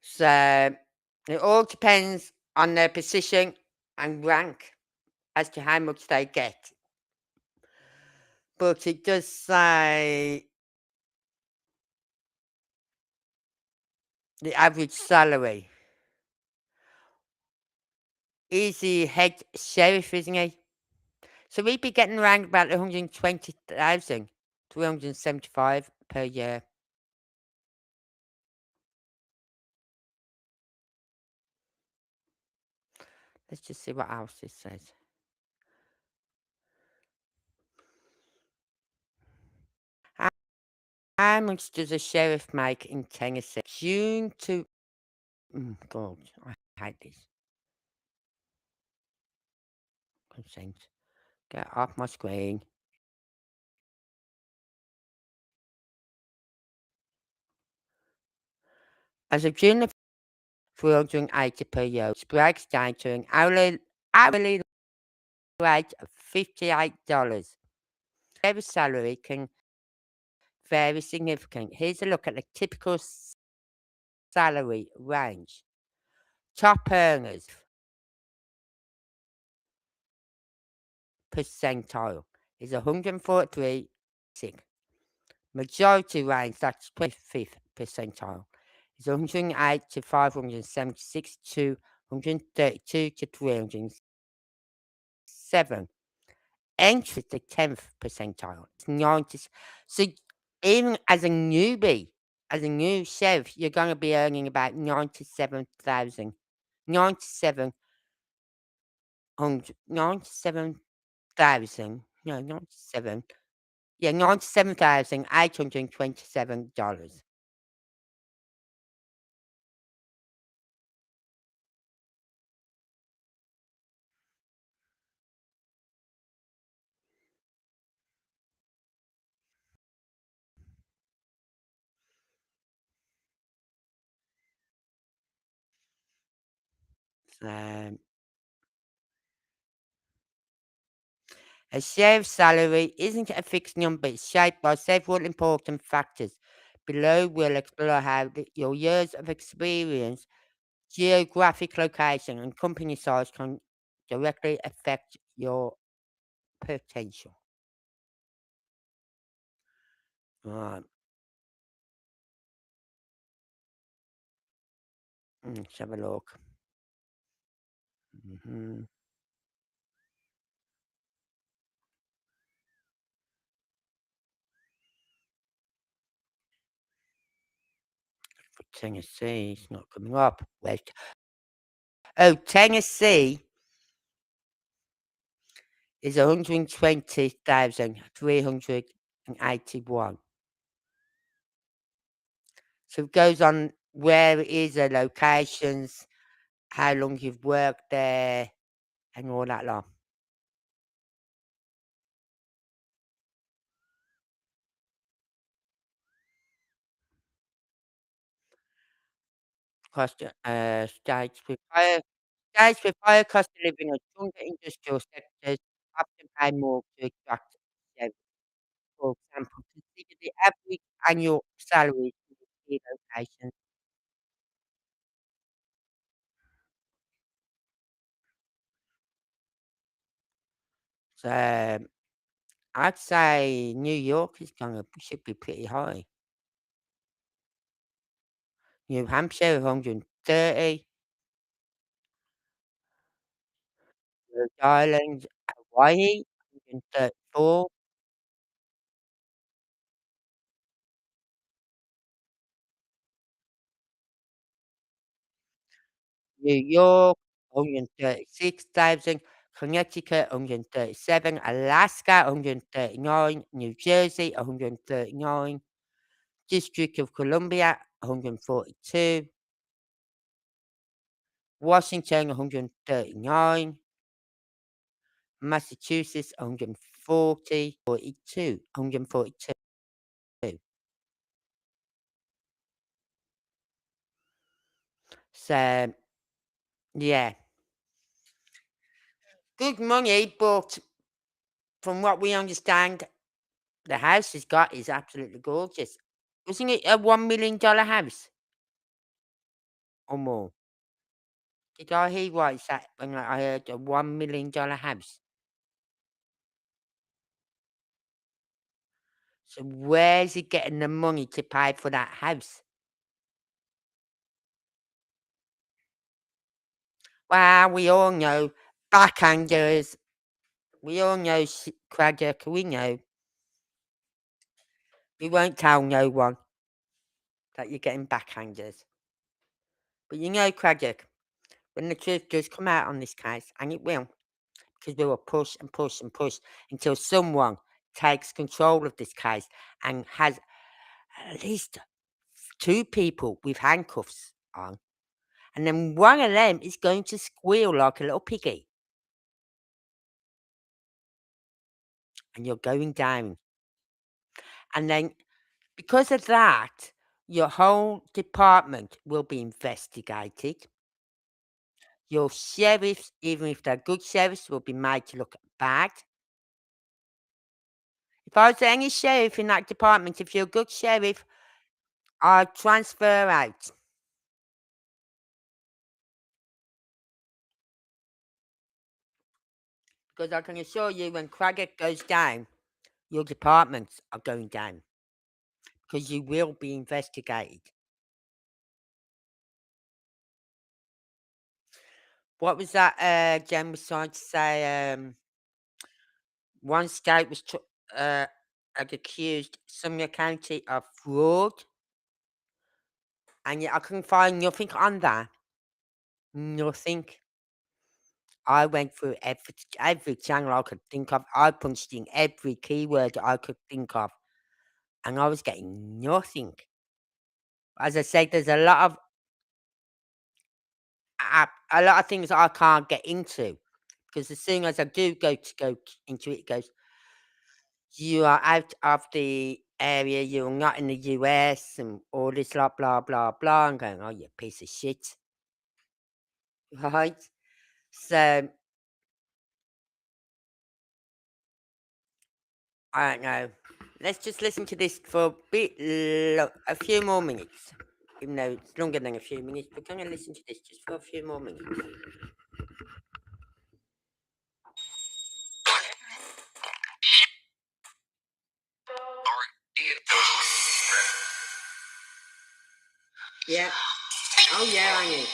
So it all depends on their position and rank as to how much they get. But it does say the average salary. He's the head sheriff, isn't he? So we'd be getting around about 120,375 per year. Let's just see what else this says. How much does a sheriff make in Tennessee? June to... God, I hate this. Consent. Get off my screen. As of June the 380 per year, which breaks down to an hourly rate of $58. Sheriff's salary can vary significantly. Here's a look at the typical salary range. Top earners percentile is 143. Majority range, that's 25th percentile, is 108 to 576 to 132 to 307. Entry the 10th percentile, it's 90. So even as a newbie, as a new sheriff, you're going to be earning about 97,000. 97,000. No, 97. Yeah, $97,827. Um, a sheriff's salary isn't a fixed number, it's shaped by several important factors. Below will explore how your years of experience, geographic location, and company size can directly affect your potential. Right. Let's have a look. For Tennessee, it's not coming up. Wait. Oh, Tennessee is 120,381. So it goes on where it is, the locations, how long you've worked there, and all that lot. States with higher cost of living or stronger industrial sectors often pay more to attract them. For example, consider the average annual salaries in the key locations. So I'd say New York is gonna should be pretty high. New Hampshire 130, Rhode Island, Hawaii 134, New York 136,000, Connecticut 137, Alaska 139, New Jersey 139, District of Columbia 142, Washington 139, Massachusetts 140, 42, 142. So yeah, good money, but from what we understand, the house he's got is absolutely gorgeous. Wasn't it a $1 million house or more? Did I hear right that when I heard a $1 million house? So where's he getting the money to pay for that house? Well, we all know backhanders. We all know Craddock. We know. We won't tell no one that you're getting backhanders. But you know, Craddock, when the truth does come out on this case, and it will, because we will push and push and push until someone takes control of this case and has at least 2 people with handcuffs on. And then one of them is going to squeal like a little piggy. And you're going down. And then because of that, your whole department will be investigated. Your sheriffs, even if they're good sheriffs, will be made to look bad. If I was any sheriff in that department, if you're a good sheriff, I'd transfer out. Because I can assure you, when Craggett goes down, your departments are going down. Because you will be investigated. What was that Jen was trying to say? One state was had accused Sumner County of fraud, and yet I couldn't find nothing on that. Nothing. I went through every channel I could think of. I punched in every keyword I could think of, and I was getting nothing. As I said, there's a lot of things I can't get into because as soon as I do go into it, it goes, you are out of the area, you're not in the US, and all this blah blah blah. I'm going, oh, you piece of shit, right? So I don't know. Let's just listen to this for a few more minutes. Even though it's longer than a few minutes, we're going to listen to this just for a few more minutes. Yeah. Oh, yeah, I knew.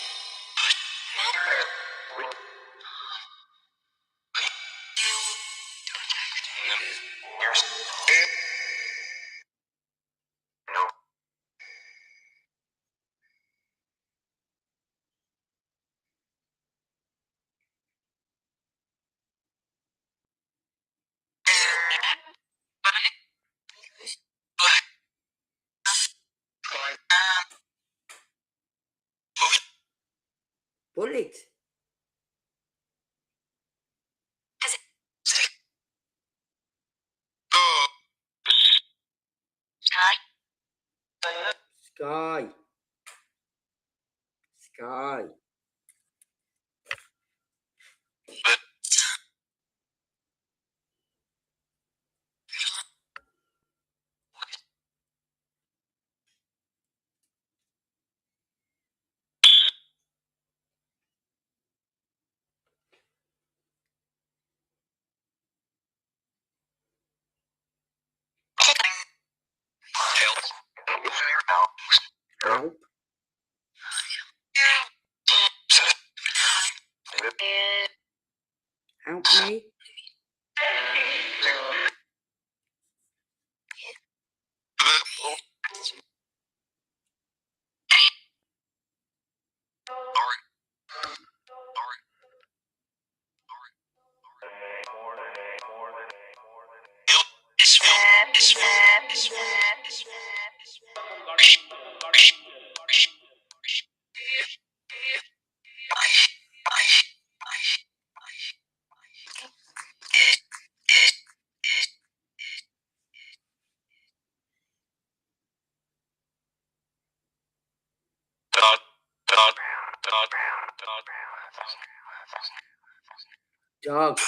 Bullet. Sky. Sky. Help. Help me. Dog.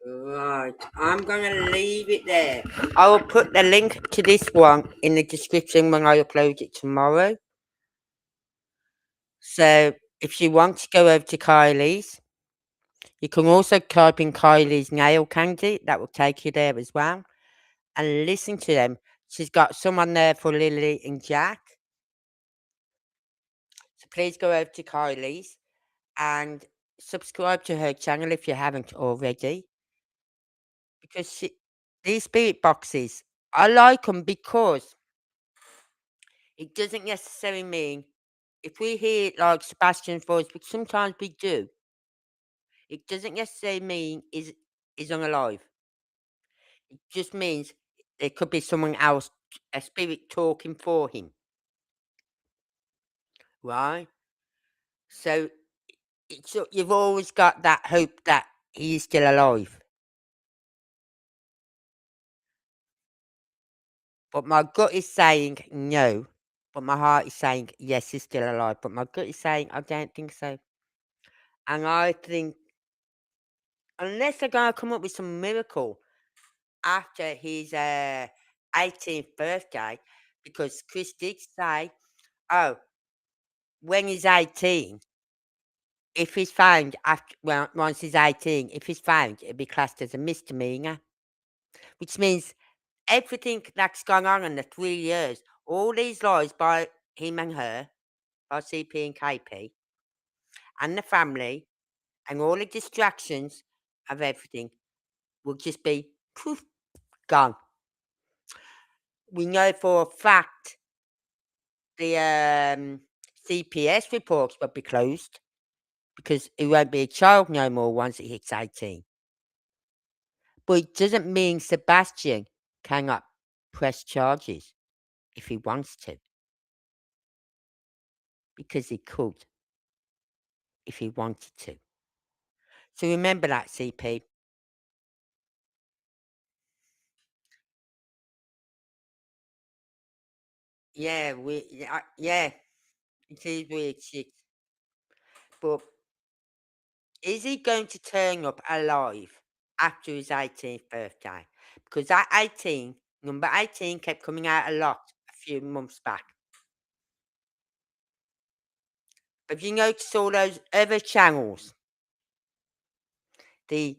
Right, I'm gonna leave it there. I will put the link to this one in the description when I upload it tomorrow. So if you want to go over to Kylie's, you can also type in Kylie's nail candy. That will take you there as well. And listen to them. She's got someone there for Lily and Jack. So please go over to Kylie's and subscribe to her channel if you haven't already. Because these spirit boxes, I like them because it doesn't necessarily mean if we hear like Sebastian's voice, which sometimes we do, it doesn't necessarily mean is unalive. It just means it could be someone else a spirit talking for him, right? So you've always got that hope that he is still alive. But my gut is saying no. But my heart is saying yes, he's still alive. But my gut is saying I don't think so. And I think unless they're going to come up with some miracle after his 18th birthday, because Chris did say, oh, when he's 18, if he's found after well, once he's 18, if he's found, it'll be classed as a misdemeanor, which means everything that's gone on in the 3 years, all these lies by him and her, by CP and KP, and the family, and all the distractions of everything will just be poof, gone. We know for a fact the CPS reports will be closed because he won't be a child no more once he hits 18. But it doesn't mean Sebastian cannot press charges if he wants to, because he could if he wanted to. So remember that, CP. Yeah, yeah, it is weird shit. But is he going to turn up alive after his 18th birthday? Because that 18, number 18, kept coming out a lot a few months back. Have you noticed all those other channels? The,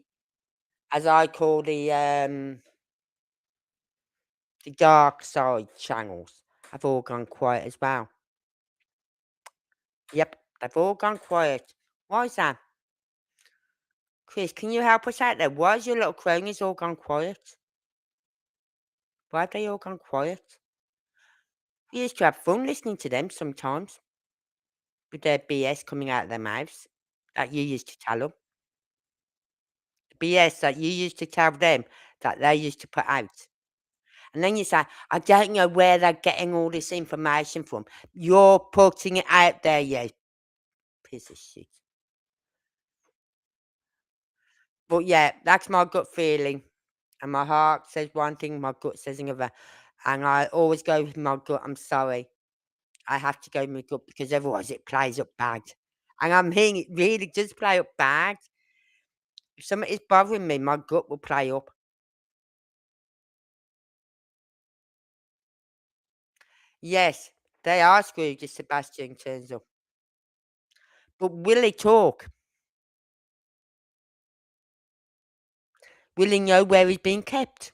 as I call the dark side channels, have all gone quiet as well. Yep, they've all gone quiet. Why is that? Chris, can you help us out there? Why has your little cronies all gone quiet? Why have they all gone quiet? We used to have fun listening to them sometimes, with their BS coming out of their mouths that you used to tell them. The BS that you used to tell them that they used to put out. And then you say, I don't know where they're getting all this information from. You're putting it out there, you piece of shit. But yeah, that's my gut feeling. And my heart says one thing, my gut says another. And I always go with my gut. I'm sorry. I have to go with my gut because otherwise it plays up bad. And I'm hearing it really does play up bad. If something is bothering me, my gut will play up. Yes, they are screwed if Sebastian turns up. But will he talk? Will he know where he's being kept?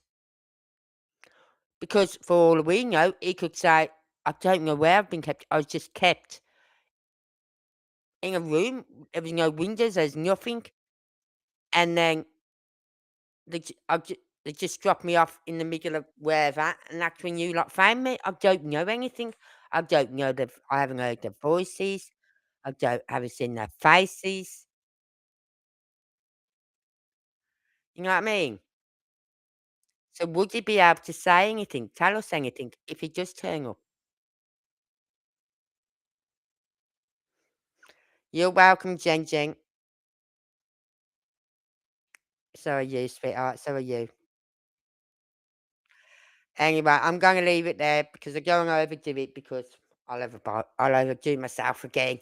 Because for all we know, he could say, I don't know where I've been kept. I was just kept in a room. There was no windows, there's nothing. And then they just dropped me off in the middle of wherever. And that's when you lot found me. I don't know anything. I don't know I haven't heard their voices. Haven't seen their faces. You know what I mean? So would he be able to say anything, tell us anything if he just turn up? You're welcome, Jen Jen. So are you, sweetheart. So are you. Anyway, I'm going to leave it there because I'm going to overdo it because I'll overdo myself again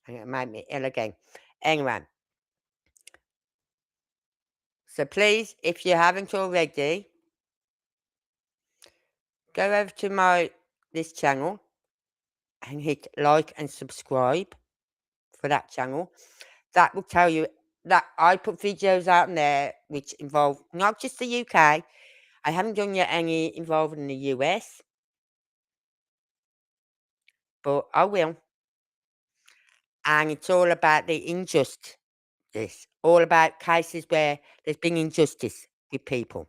and it'll make me ill again. Anyway, so please, if you haven't already, go over to this channel and hit like and subscribe for that channel. That will tell you that I put videos out there which involve not just the UK. I haven't done yet any involving the US, but I will. And it's all about the injustice, all about cases where there's been injustice with people,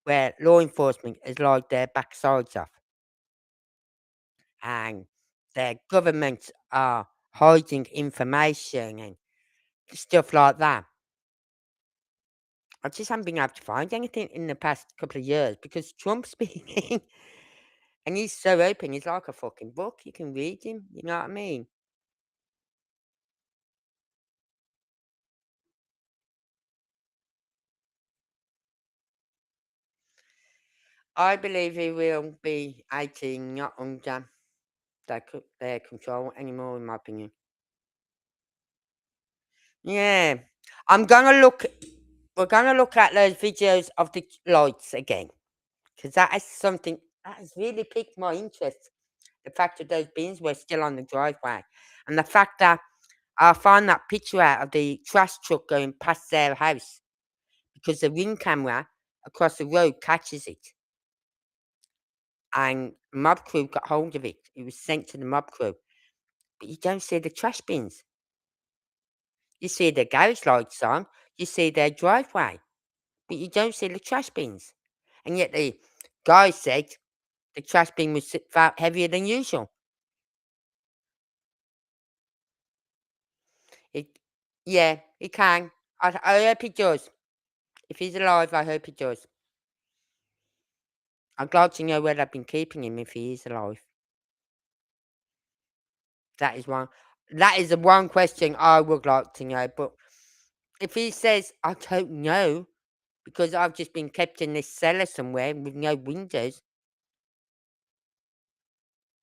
where law enforcement has lied their backsides off, and their governments are hiding information and stuff like that. I just haven't been able to find anything in the past couple of years because Trump's been And he's so open, he's like a fucking book. You can read him, you know what I mean? I believe he will be 18, not under their control anymore, in my opinion. Yeah. We're gonna look at those videos of the lights again. Because that is something that has really piqued my interest. The fact that those bins were still on the driveway. And the fact that I found that picture out of the trash truck going past their house because the ring camera across the road catches it. And mob crew got hold of it. It was sent to the mob crew. But you don't see the trash bins. You see the garage lights on, you see their driveway, but you don't see the trash bins. And yet the guy said the trash bin was far heavier than usual. It, yeah, he can. I hope he does. If he's alive, I hope he does. I'd like to know where they've been keeping him if he is alive. That is one. That is the one question I would like to know. But if he says I don't know because I've just been kept in this cellar somewhere with no windows,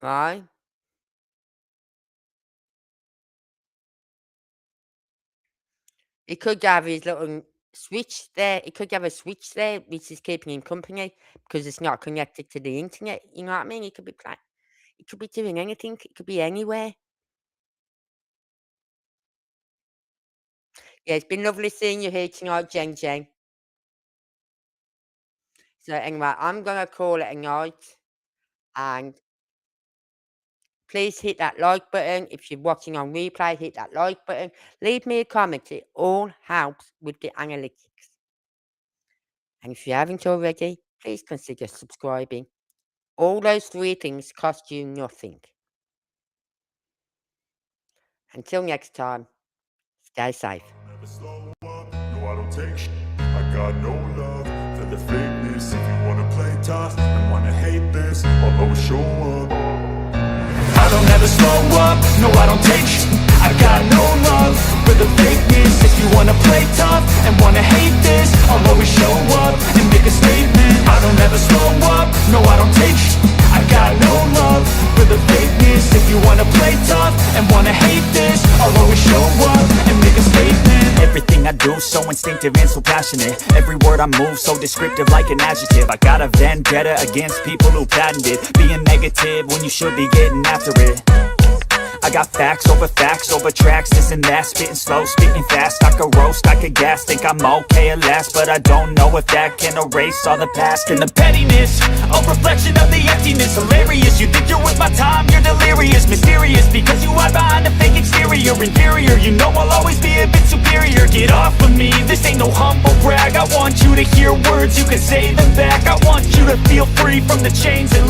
right? He could have his little switch there. He could have a switch there, which is keeping him company because it's not connected to the internet. You know what I mean? He could be He could be doing anything. It could be anywhere. Yeah, it's been lovely seeing you here tonight, Jen Jen. So anyway, I'm gonna call it a night, and please hit that like button. If you're watching on replay, hit that like button. Leave me a comment. It all helps with the analytics. And if you haven't already, please consider subscribing. All those 3 things cost you nothing. Until next time, stay safe. Never slow up, no I don't take shit. I got no love for the fakeness. If you wanna play tough and wanna hate this, I'll always show up. I don't ever slow up, no I don't take shit. I got no love for the fakeness. If you wanna play tough and wanna hate this, I'll always show up and make a statement. I don't ever slow up, no I don't take shit. I got no love for the fakeness. If you wanna play tough and wanna hate this, I'll always show up and make a statement. Everything I do so instinctive and so passionate. Every word I move so descriptive like an adjective. I got a vendetta against people who patented being negative when you should be getting after it. I got facts over tracks, this and that. Spitting slow, spitting fast. I could roast, I could gas. Think I'm okay at last, but I don't know if that can erase all the past. And the pettiness, a reflection of the emptiness. Hilarious, you think you're with my time, you're delirious. Mysterious, because you hide behind a fake exterior. Inferior, you know I'll always be a bit superior. Get off of me, this ain't no humble brag. I want you to hear words, you can say them back. I want you to feel free from the chains and